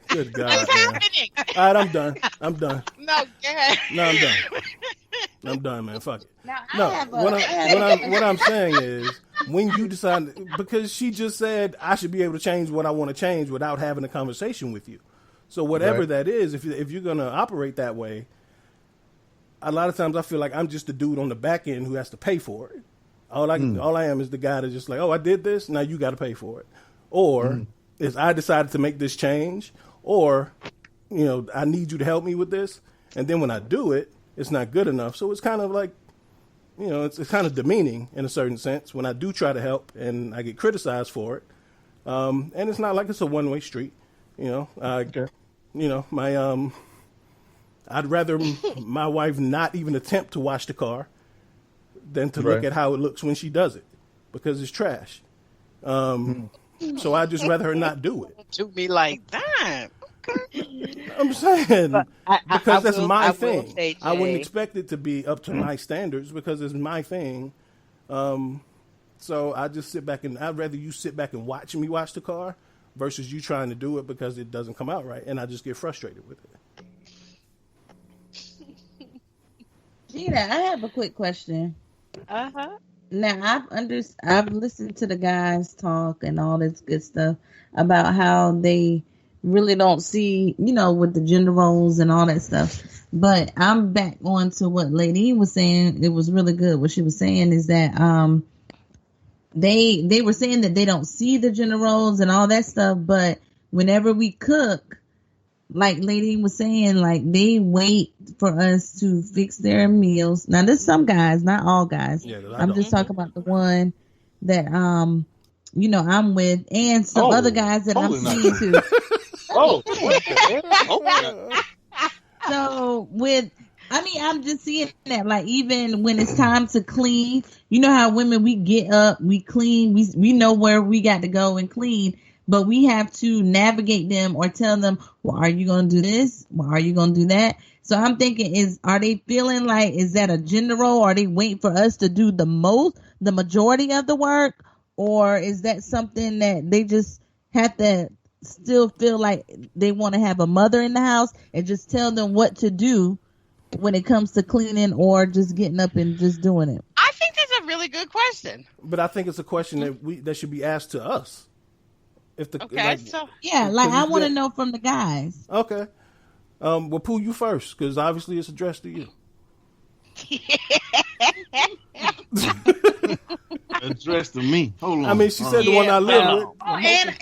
Good God, What's man. happening? All right, I'm done. No, go ahead. No, I'm done. I'm done, man. Fuck it. Now, What I'm saying is, when you decide, because she just said I should be able to change what I want to change without having a conversation with you. So whatever that is, if you're going to operate that way, a lot of times I feel like I'm just the dude on the back end who has to pay for it. All I am is the guy that's just like, oh, I did this, now you got to pay for it. Or is I decided to make this change, or, I need you to help me with this. And then when I do it, it's not good enough. So it's kind of like, it's kind of demeaning in a certain sense when I do try to help and I get criticized for it. And it's not like it's a one-way street. Okay. I'd rather my wife not even attempt to wash the car than to look at how it looks when she does it, because it's trash. So I'd just rather her not do it. To be like that. I'm saying, because that's my thing. Say, I wouldn't expect it to be up to my standards because it's my thing. So I just sit back and I'd rather you sit back and watch me wash the car versus you trying to do it because it doesn't come out right, and I just get frustrated with it. Gina, I have a quick question. Now I've listened to the guys talk and all this good stuff about how they really don't see, with the gender roles and all that stuff. But I'm back on to what Ladine was saying. It was really good. What she was saying is that they were saying that they don't see the gender roles and all that stuff, but whenever we cook, like Ladine was saying, like they wait for us to fix their meals. Now there's some guys, not all guys. Yeah, I'm just talking about the one that I'm with, and some other guys that I'm seeing too. So I'm just seeing that, like, even when it's time to clean, you know how women, we get up, we clean, we know where we got to go and clean, but we have to navigate them or tell them, well, are you going to do this? Well, are you going to do that? So I'm thinking, are they feeling like, is that a gender role? Are they waiting for us to do the majority of the work? Or is that something that they just have to still feel like they want to have a mother in the house and just tell them what to do when it comes to cleaning or just getting up and just doing it? I think that's a really good question. But I think it's a question that should be asked to us. I want to know from the guys. Okay. Well, Pooh, you first, because obviously it's addressed to you. Addressed to me. Hold on. I mean, she said the one I live with.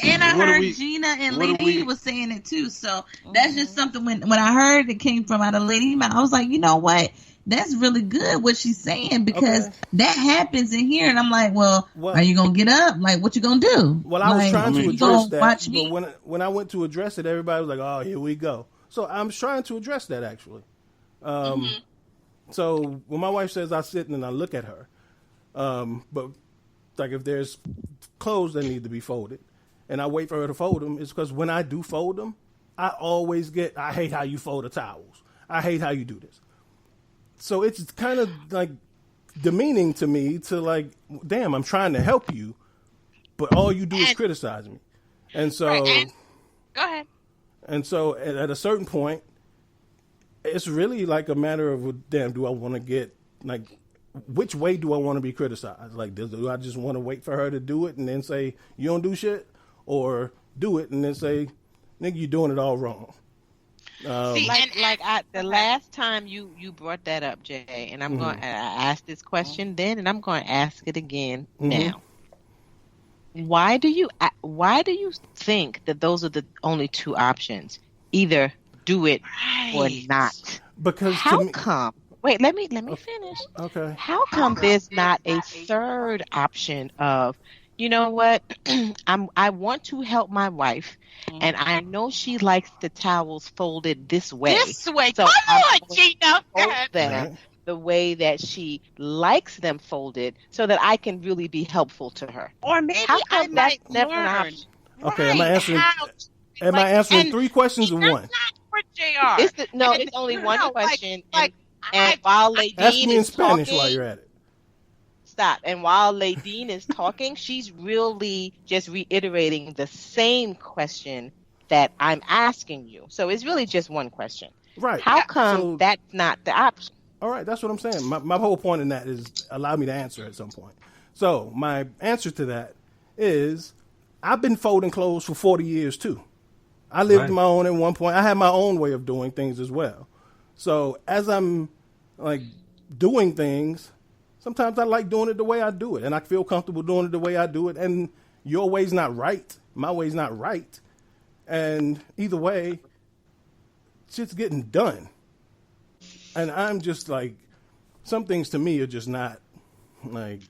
And I heard Gina and Lady was saying it too. So that's just something when I heard it came from out of Lady mouth, I was like, you know what? That's really good what she's saying, because that happens in here, and I'm like, well, are you gonna get up? Like, what you gonna do? Well, I was trying to address that, but when I went to address it, everybody was like, "Oh, here we go." So I'm trying to address that actually. So when my wife says I sit and I look at her, but like if there's clothes that need to be folded, and I wait for her to fold them, it's because when I do fold them, I always get, I hate how you fold the towels. I hate how you do this. So it's kind of like demeaning to me to like, damn, I'm trying to help you, but all you do is criticize me. And so, go ahead. And so at a certain point, it's really like a matter of, damn, do I want to get, like, which way do I want to be criticized? Like, do I just want to wait for her to do it and then say, you don't do shit? Or do it and then say, nigga, you're doing it all wrong. The last time you brought that up, Jay, and I'm going to ask this question then, and I'm going to ask it again now. Why do you think that those are the only two options? Either do it or not. Because come? Wait, let me finish. Okay. How come there's not a third option of, you know what? I want to help my wife, and I know she likes the towels folded this way. So come on, Gina. Fold them the way that she likes them folded, so that I can really be helpful to her. Or maybe I might learn. Okay, am I answering three questions or one? For JR. It's only one question. And while Ladine ask me in is Spanish talking, while you're at it. Stop. And while Ladine is talking, she's really just reiterating the same question that I'm asking you. So it's really just one question. Right. How come that's not the option? All right, that's what I'm saying. My whole point in that is allow me to answer at some point. So my answer to that is I've been folding clothes for 40 years too. I lived my own at one point. I had my own way of doing things as well. So as I'm like doing things, Sometimes I like doing it the way I do it, and I feel comfortable doing it the way I do it. And your way's not right, my way's not right, and either way, shit's getting done. And I'm just like, some things to me are just not like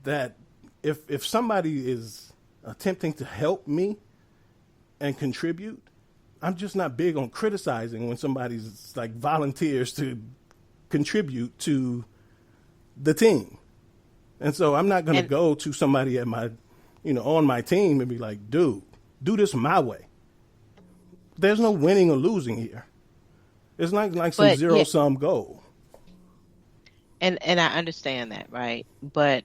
that. If somebody is attempting to help me and contribute, I'm just not big on criticizing when somebody's like volunteers to contribute to the team. And so I'm not going to go to somebody at my, on my team and be like, dude, do this my way. There's no winning or losing here. It's not like some zero-sum goal. And I understand that, right? But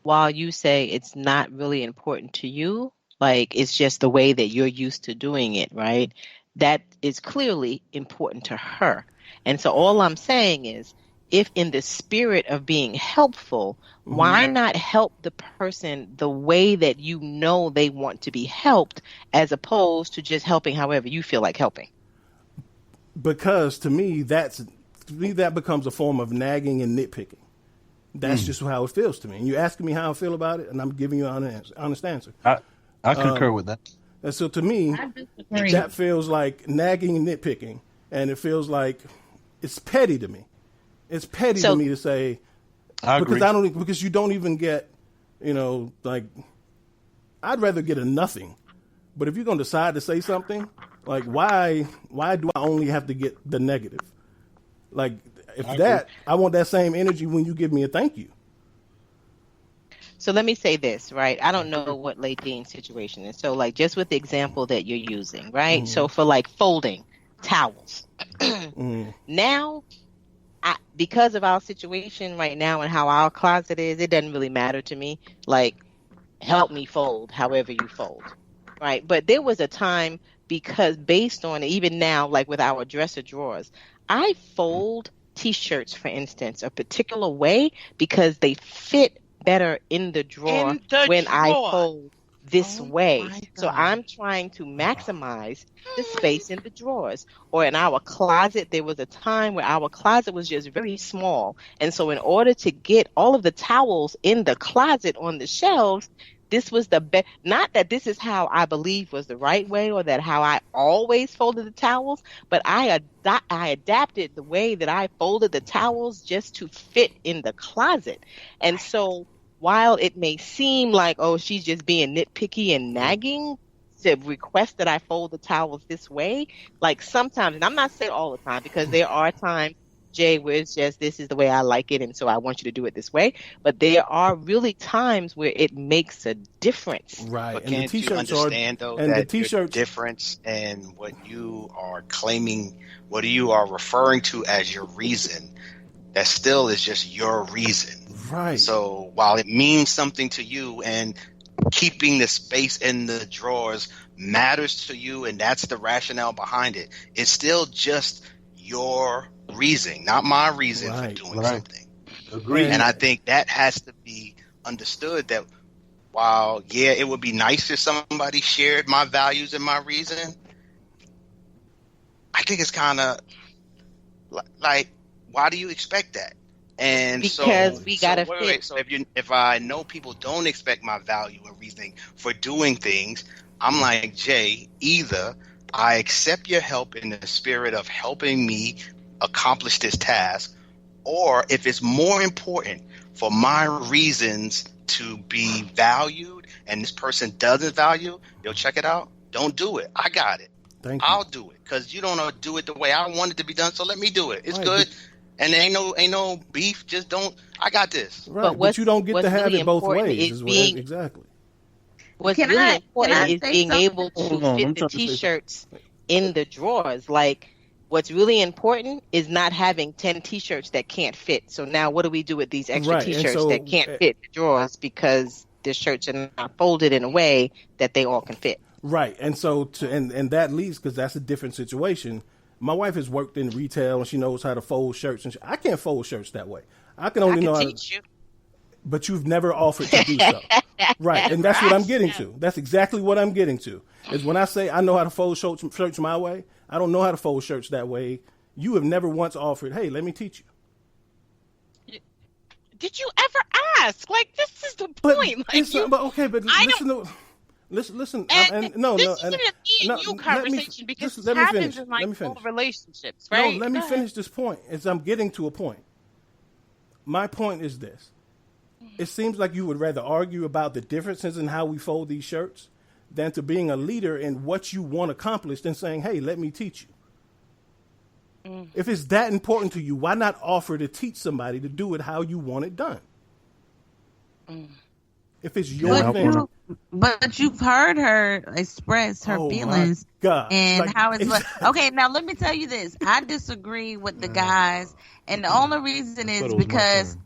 while you say it's not really important to you, like it's just the way that you're used to doing it, right? That is clearly important to her. And so all I'm saying is, if in the spirit of being helpful, why not help the person the way that you know they want to be helped, as opposed to just helping however you feel like helping? Because to me, that becomes a form of nagging and nitpicking. That's just how it feels to me. And you're asking me how I feel about it, and I'm giving you an honest answer. I concur with that. And so to me, that feels like nagging and nitpicking, and it feels like it's petty to me. It's petty to me to say, because you don't even get, like, I'd rather get a nothing. But if you're going to decide to say something, like, why do I only have to get the negative? Like, I want that same energy when you give me a thank you. So let me say this, right? I don't know what Ladine's situation is. So, like, just with the example that you're using, right? So for, like, folding towels. Now, because of our situation right now and how our closet is, it doesn't really matter to me. Like, help me fold however you fold, right? But there was a time, because based on even now, like with our dresser drawers, I fold T-shirts, for instance, a particular way because they fit better in the drawer I fold this way. So I'm trying to maximize the space in the drawers. Or in our closet, there was a time where our closet was just very small. And so in order to get all of the towels in the closet on the shelves, this was the best. Not that this is how I believe was the right way or that how I always folded the towels, but I adapted the way that I folded the towels just to fit in the closet. And so while it may seem like, oh, she's just being nitpicky and nagging to request that I fold the towels this way, like sometimes, and I'm not saying all the time, because there are times, Jay, where it's just, this is the way I like it, and so I want you to do it this way. But there are really times where it makes a difference. Right. But and can't the you understand, though, and that the your difference and what you are claiming, what you are referring to as your reason, that still is just your reason. Right. So while it means something to you and keeping the space in the drawers matters to you, and that's the rationale behind it, it's still just your reason, not my reason for doing something. Agreed. And I think that has to be understood, that while, it would be nice if somebody shared my values and my reason, I think it's kind of like, why do you expect that? And because we gotta fit. Wait. So if I know people don't expect my value and reasoning for doing things, I'm like, Jay, either I accept your help in the spirit of helping me accomplish this task, or if it's more important for my reasons to be valued and this person doesn't value, check it out. Don't do it. I got it. I'll do it, because you don't do it the way I want it to be done. So let me do it. It's good. And there ain't no beef. Just don't. I got this. Right, but you don't get to have it both ways. Exactly. What's really important is being able to fit the T-shirts in the drawers. Like, what's really important is not having 10 T-shirts that can't fit. So now what do we do with these extra T-shirts that can't fit the drawers because the shirts are not folded in a way that they all can fit? Right. And so and that leads, because that's a different situation. My wife has worked in retail and she knows how to fold shirts. And I can't fold shirts that way. I can only know how to teach you. But you've never offered to do so. Right. And that's what I'm getting to. That's exactly what I'm getting to. Is when I say I know how to fold shirts my way, I don't know how to fold shirts that way. You have never once offered, hey, let me teach you. did you ever ask? Like, this is the point. Listen. This isn't a me and you conversation because this happens in like all relationships, right? No, let me finish this point. As I'm getting to a point. My point is this: it seems like you would rather argue about the differences in how we fold these shirts than to being a leader in what you want accomplished and saying, "Hey, let me teach you." If it's that important to you, why not offer to teach somebody to do it how you want it done? If it's your thing. But you've heard her express her feelings and how it's okay. Now let me tell you this: I disagree with the guys, and the only reason is because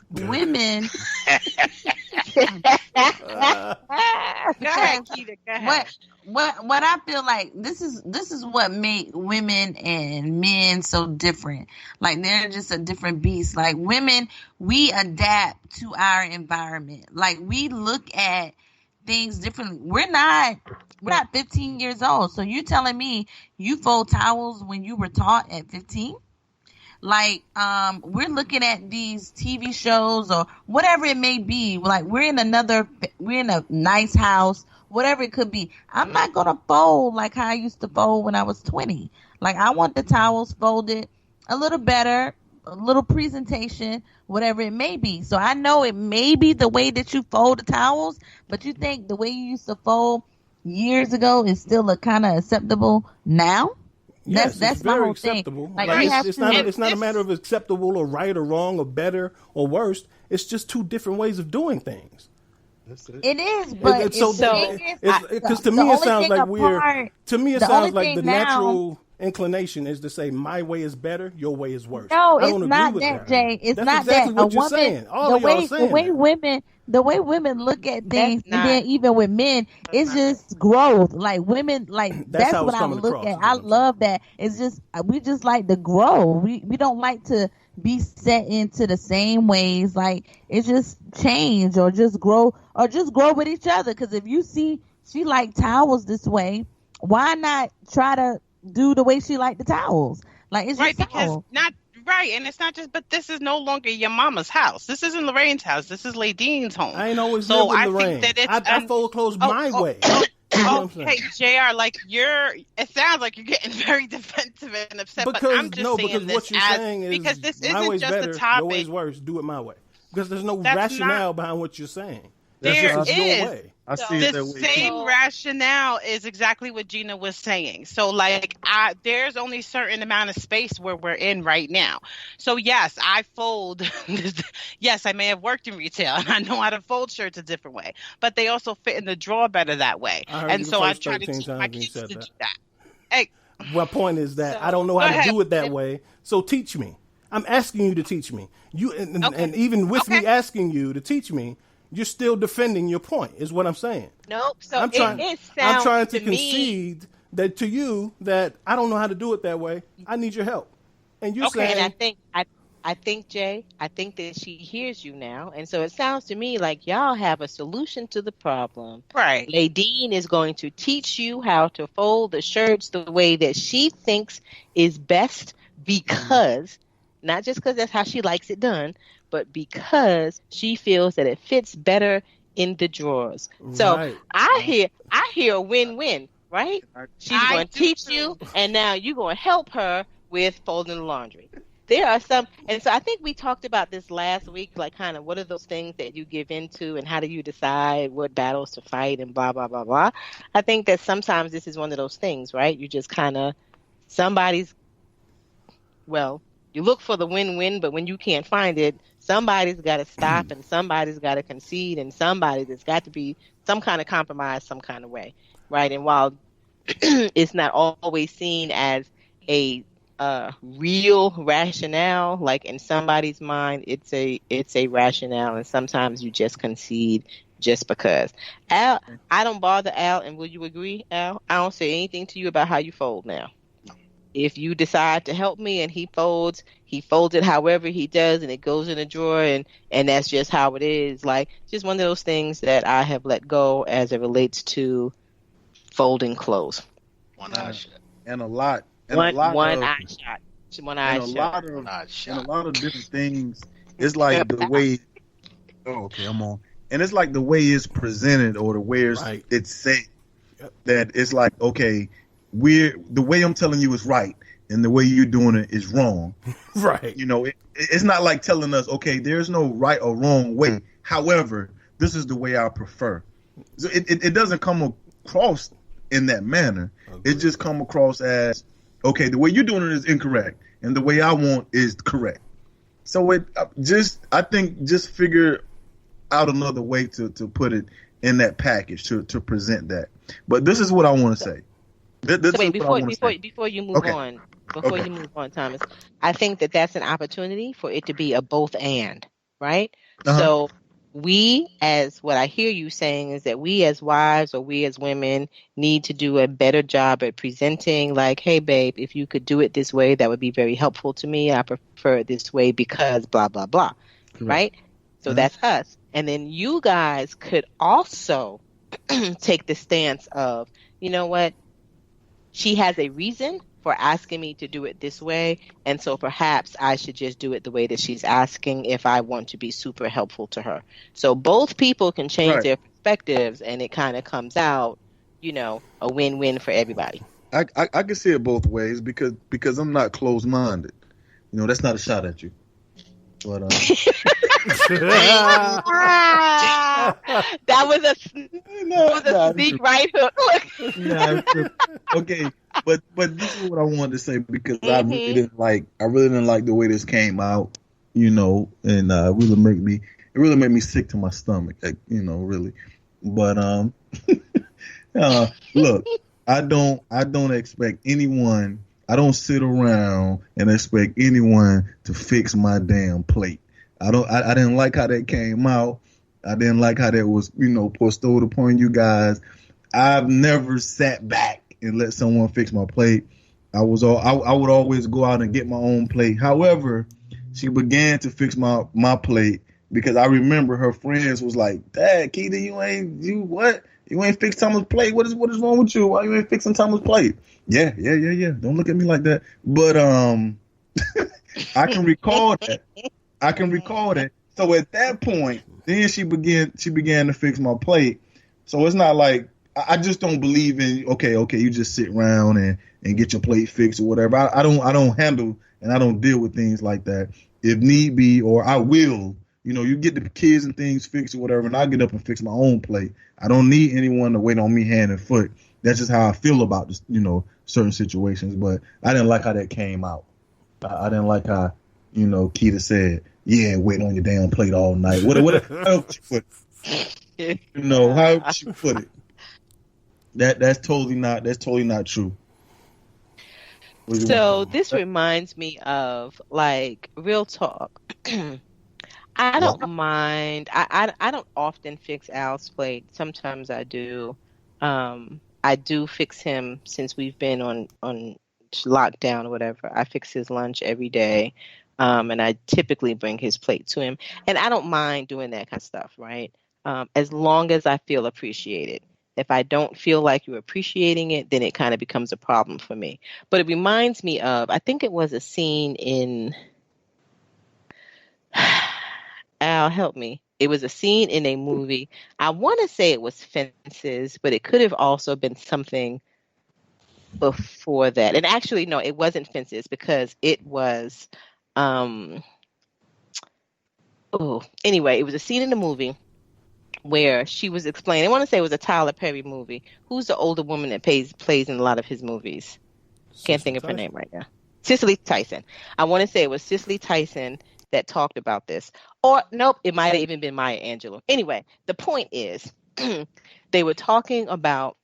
women. Go ahead, Keita. Go ahead. What I feel like this is what make women and men so different. Like they're just a different beast. Like women, we adapt to our environment. Like we look at things differently. We're not 15 years old. So you're telling me you fold towels when you were taught at 15? Like, we're looking at these TV shows or whatever it may be. Like we're in a nice house, whatever it could be. I'm not going to fold like how I used to fold when I was 20. Like I want the towels folded a little better, a little presentation, whatever it may be. So I know it may be the way that you fold the towels, but you think the way you used to fold years ago is still a kind of acceptable now? Yes, that's it's very my whole acceptable. Thing. Like it's not a matter of acceptable or right or wrong or better or worse. It's just two different ways of doing things. It is, but because to me it sounds like the natural inclination is to say my way is better, your way is worse. No, it's not that, Jay. It's not exactly that. What you're saying. The way women look at things, and then even with men, it's just growth. Like women, like that's what I look at. I love that. It's just we just like to grow. We don't like to be set into the same ways. Like it's just change or just grow with each other. Because if you see she like towels this way, why not try to do the way she like the towels? Like it's right, just because not right, and it's not just. But this is no longer your mama's house. This isn't Lorraine's house. This is Ladine's home. I ain't always lived with Lorraine. Think that I fold clothes my way. Okay, JR, like it sounds like you're getting very defensive and upset. Because, but I'm just saying because this what you're saying is because this my isn't way's just better, a topic. your way's worse. Do it my way. Because there's no rationale behind what you're saying. There That's is. your way. I see it that The way. same rationale is exactly what Gina was saying. So, like, there's only a certain amount of space where we're in right now. So, yes, I fold. Yes, I may have worked in retail, and I know how to fold shirts a different way. But they also fit in the drawer better that way. And so I try to teach my kids to do that. Hey, my point is that I don't know how to do it that way. So teach me. I'm asking you to teach me. And even with me asking you to teach me, you're still defending your point, is what I'm saying. Nope. So I'm trying to concede that to you that I don't know how to do it that way. I need your help. And you're saying, and I think Jay, I think that she hears you now, and so it sounds to me like y'all have a solution to the problem. Right. Ladine is going to teach you how to fold the shirts the way that she thinks is best, because not just because that's how she likes it done, but because she feels that it fits better in the drawers. So I hear a win-win, right? She's going to teach you, and now you're going to help her with folding the laundry. There are some, and so I think we talked about this last week, like kind of what are those things that you give into and how do you decide what battles to fight and blah, blah, blah, blah. I think that sometimes this is one of those things, right? You just kind of, you look for the win-win, but when you can't find it, somebody's got to stop and somebody's got to concede and there's got to be some kind of compromise some kind of way, right? And while it's not always seen as a real rationale, like in somebody's mind, it's a rationale, and sometimes you just concede just because. Al, I don't bother Al, and will you agree, Al? I don't say anything to you about how you fold now. If you decide to help me and he folds it however he does, and it goes in a drawer, and that's just how it is. Like, just one of those things that I have let go as it relates to folding clothes. One eye shut. And a lot. One eye shot. And a lot of different things it's like the way. Oh, okay, I'm on. And it's like the way it's presented or the way it's said that it's like, okay, the way I'm telling you is right and the way you're doing it is wrong. Right. You know, it's not like telling us, okay, there's no right or wrong way. However, this is the way I prefer. So it doesn't come across in that manner. It just come across as, okay, the way you're doing it is incorrect and the way I want is correct. So I think just figure out another way to put it in that package to present that. But this is what I want to say. Before you move on, you move on, Thomas, I think that's an opportunity for it to be a both and, right? Uh-huh. So what I hear you saying is that we as wives or we as women need to do a better job at presenting like, hey, babe, if you could do it this way, that would be very helpful to me. I prefer it this way because blah, blah, blah, right? So that's us. And then you guys could also take the stance of, you know what? She has a reason for asking me to do it this way. And so perhaps I should just do it the way that she's asking if I want to be super helpful to her. So both people can change their perspectives and it kind of comes out, a win-win for everybody. I can see it both ways because I'm not closed-minded. That's not a shot at you. But that was a sneak right hook. Okay, but this is what I wanted to say because I really didn't like the way this came out, and it really made me sick to my stomach, really. But look, I don't expect anyone. I don't sit around and expect anyone to fix my damn plate. I didn't like how that came out. I didn't like how that was, bestowed upon you guys. I've never sat back and let someone fix my plate. I would always go out and get my own plate. However, she began to fix my plate because I remember her friends was like, "Dad, Keita, you ain't fixed Thomas' plate. What is wrong with you? Why you ain't fixing Thomas' plate?" Yeah. Don't look at me like that. But I can recall that. So at that point, then she began to fix my plate. So it's not like I just don't believe in okay, you just sit around and get your plate fixed or whatever. I don't handle and I don't deal with things like that. If need be, or I will, you get the kids and things fixed or whatever, and I'll get up and fix my own plate. I don't need anyone to wait on me hand and foot. That's just how I feel about this, certain situations. But I didn't like how that came out. I didn't like how, Keita said, "Yeah, waiting on your damn plate all night." How would you put it? How would you put it? That's totally not true. So this reminds me of like real talk. I don't mind. I don't often fix Al's plate. Sometimes I do. I do fix him since we've been on lockdown or whatever. I fix his lunch every day. And I typically bring his plate to him. And I don't mind doing that kind of stuff, right? As long as I feel appreciated. If I don't feel like you're appreciating it, then it kind of becomes a problem for me. But it reminds me of, I think it was a scene in, Al, help me. It was a scene in a movie. I want to say it was Fences, but it could have also been something before that. And actually, no, it wasn't Fences because it was, anyway, it was a scene in the movie where she was explaining, I want to say it was a Tyler Perry movie. Who's the older woman that plays in a lot of his movies? Can't think of her name right now. Cicely Tyson. I want to say it was Cicely Tyson that talked about this. Or, nope, it might have even been Maya Angelou. Anyway, the point is, they were talking about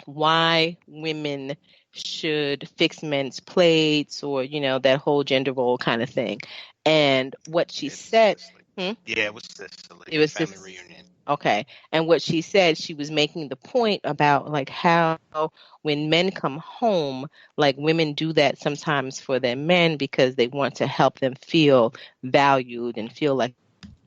why women should fix men's plates or, that whole gender role kind of thing. And what she said... Yeah, it was Cicely. It was Family Reunion. Okay. And what she said, she was making the point about like how when men come home, like women do that sometimes for their men because they want to help them feel valued and feel like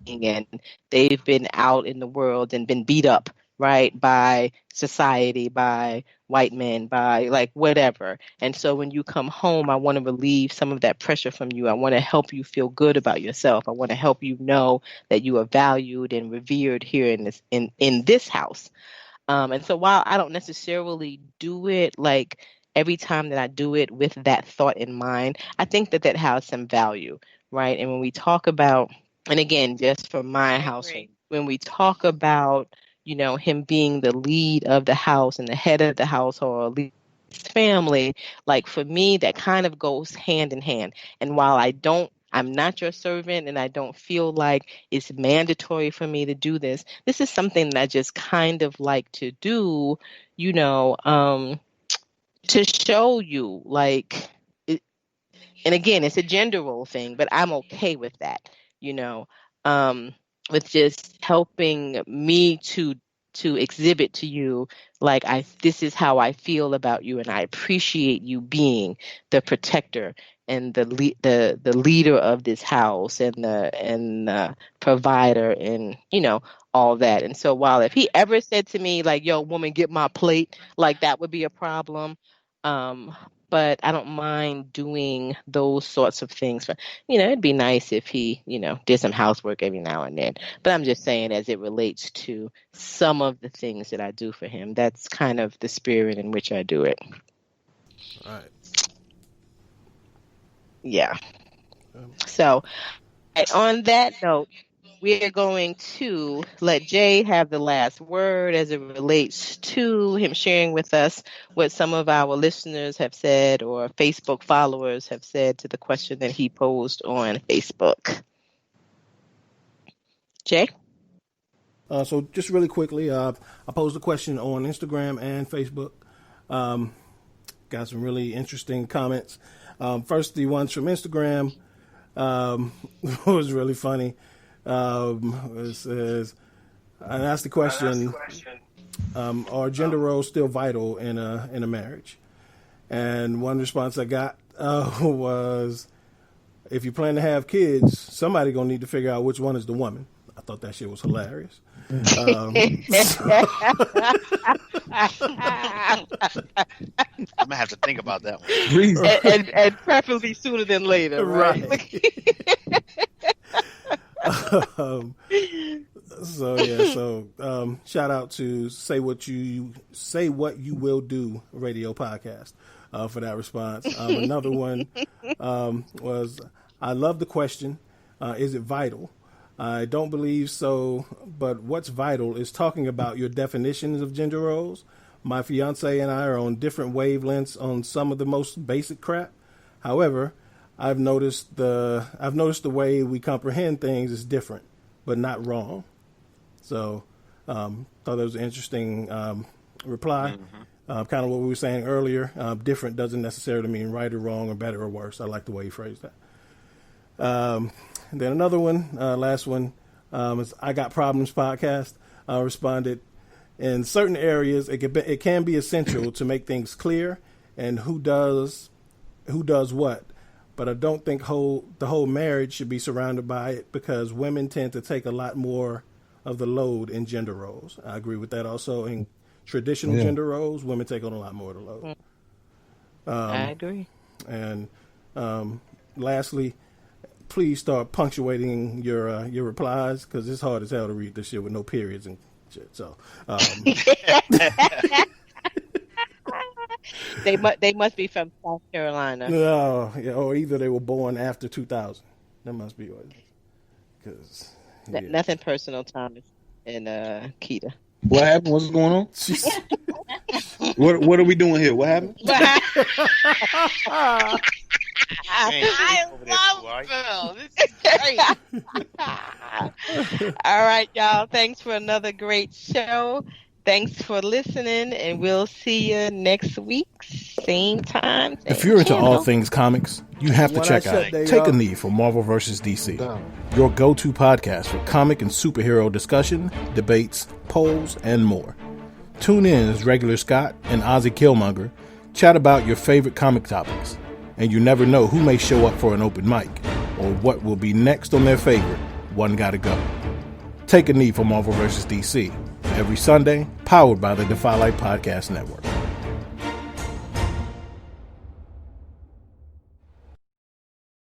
and they've been out in the world and been beat up, right? By society, by white men, by like whatever. And so when you come home, I want to relieve some of that pressure from you. I want to help you feel good about yourself. I want to help you know that you are valued and revered here in this house. And so while I don't necessarily do it like every time that I do it with that thought in mind, I think that has some value, right? And when we talk about, and again, just for my household, when we talk about, him being the lead of the house and the head of the household, lead family, like for me, that kind of goes hand in hand. And while I'm not your servant and I don't feel like it's mandatory for me to do this. This is something that I just kind of like to do, to show you like, and again, it's a gender role thing, but I'm okay with that, with just helping me to exhibit to you like this is how I feel about you, and I appreciate you being the protector and the leader of this house and the provider and all that. And so while if he ever said to me like, yo, woman, get my plate, like that would be a problem. But I don't mind doing those sorts of things. But, it'd be nice if he, did some housework every now and then. But I'm just saying as it relates to some of the things that I do for him, that's kind of the spirit in which I do it. All right. Yeah. So on that note, we are going to let Jay have the last word as it relates to him sharing with us what some of our listeners have said or Facebook followers have said to the question that he posed on Facebook. Jay? So just really quickly, I posed a question on Instagram and Facebook. Got some really interesting comments. First, the ones from Instagram was really funny. It says, I asked the question, are gender roles still vital in a marriage? And one response I got was, if you plan to have kids, somebody gonna need to figure out which one is the woman. I thought that shit was hilarious. I'm gonna have to think about that one. and preferably sooner than later, right? So shout out to Say What You Will Do radio podcast for that response. Another one was, I love the question, is it vital? I don't believe so, but what's vital is talking about your definitions of gender roles. My fiance and I are on different wavelengths on some of the most basic crap. However, I've noticed the way we comprehend things is different, but not wrong. So, thought that was an interesting reply. Kind of what we were saying earlier. Different doesn't necessarily mean right or wrong or better or worse. I like the way he phrased that. And then another one, last one, is I Got Problems podcast. Responded, in certain areas, it can be essential to make things clear and who does what. But I don't think the whole marriage should be surrounded by it because women tend to take a lot more of the load in gender roles. I agree with that. Also, in traditional gender roles, women take on a lot more of the load. I agree. And lastly, please start punctuating your replies because it's hard as hell to read this shit with no periods and shit. So they must be from South Carolina. No, or either they were born after 2000. That must be what. Because nothing personal, Thomas and Keita. What happened? What's going on? What are we doing here? What happened? I love Phil. This is great. All right, y'all. Thanks for another great show. Thanks for listening, and we'll see you next week, same time. Same if you're into channel. all things comics, you have to check out Take a Knee for Marvel vs. DC, your go-to podcast for comic and superhero discussion, debates, polls, and more. Tune in as Regular Scott and Ozzy Killmonger chat about your favorite comic topics, and you never know who may show up for an open mic or what will be next on their favorite One Gotta Go. Take a Knee for Marvel vs. DC. every Sunday, powered by the Defy Life Podcast Network.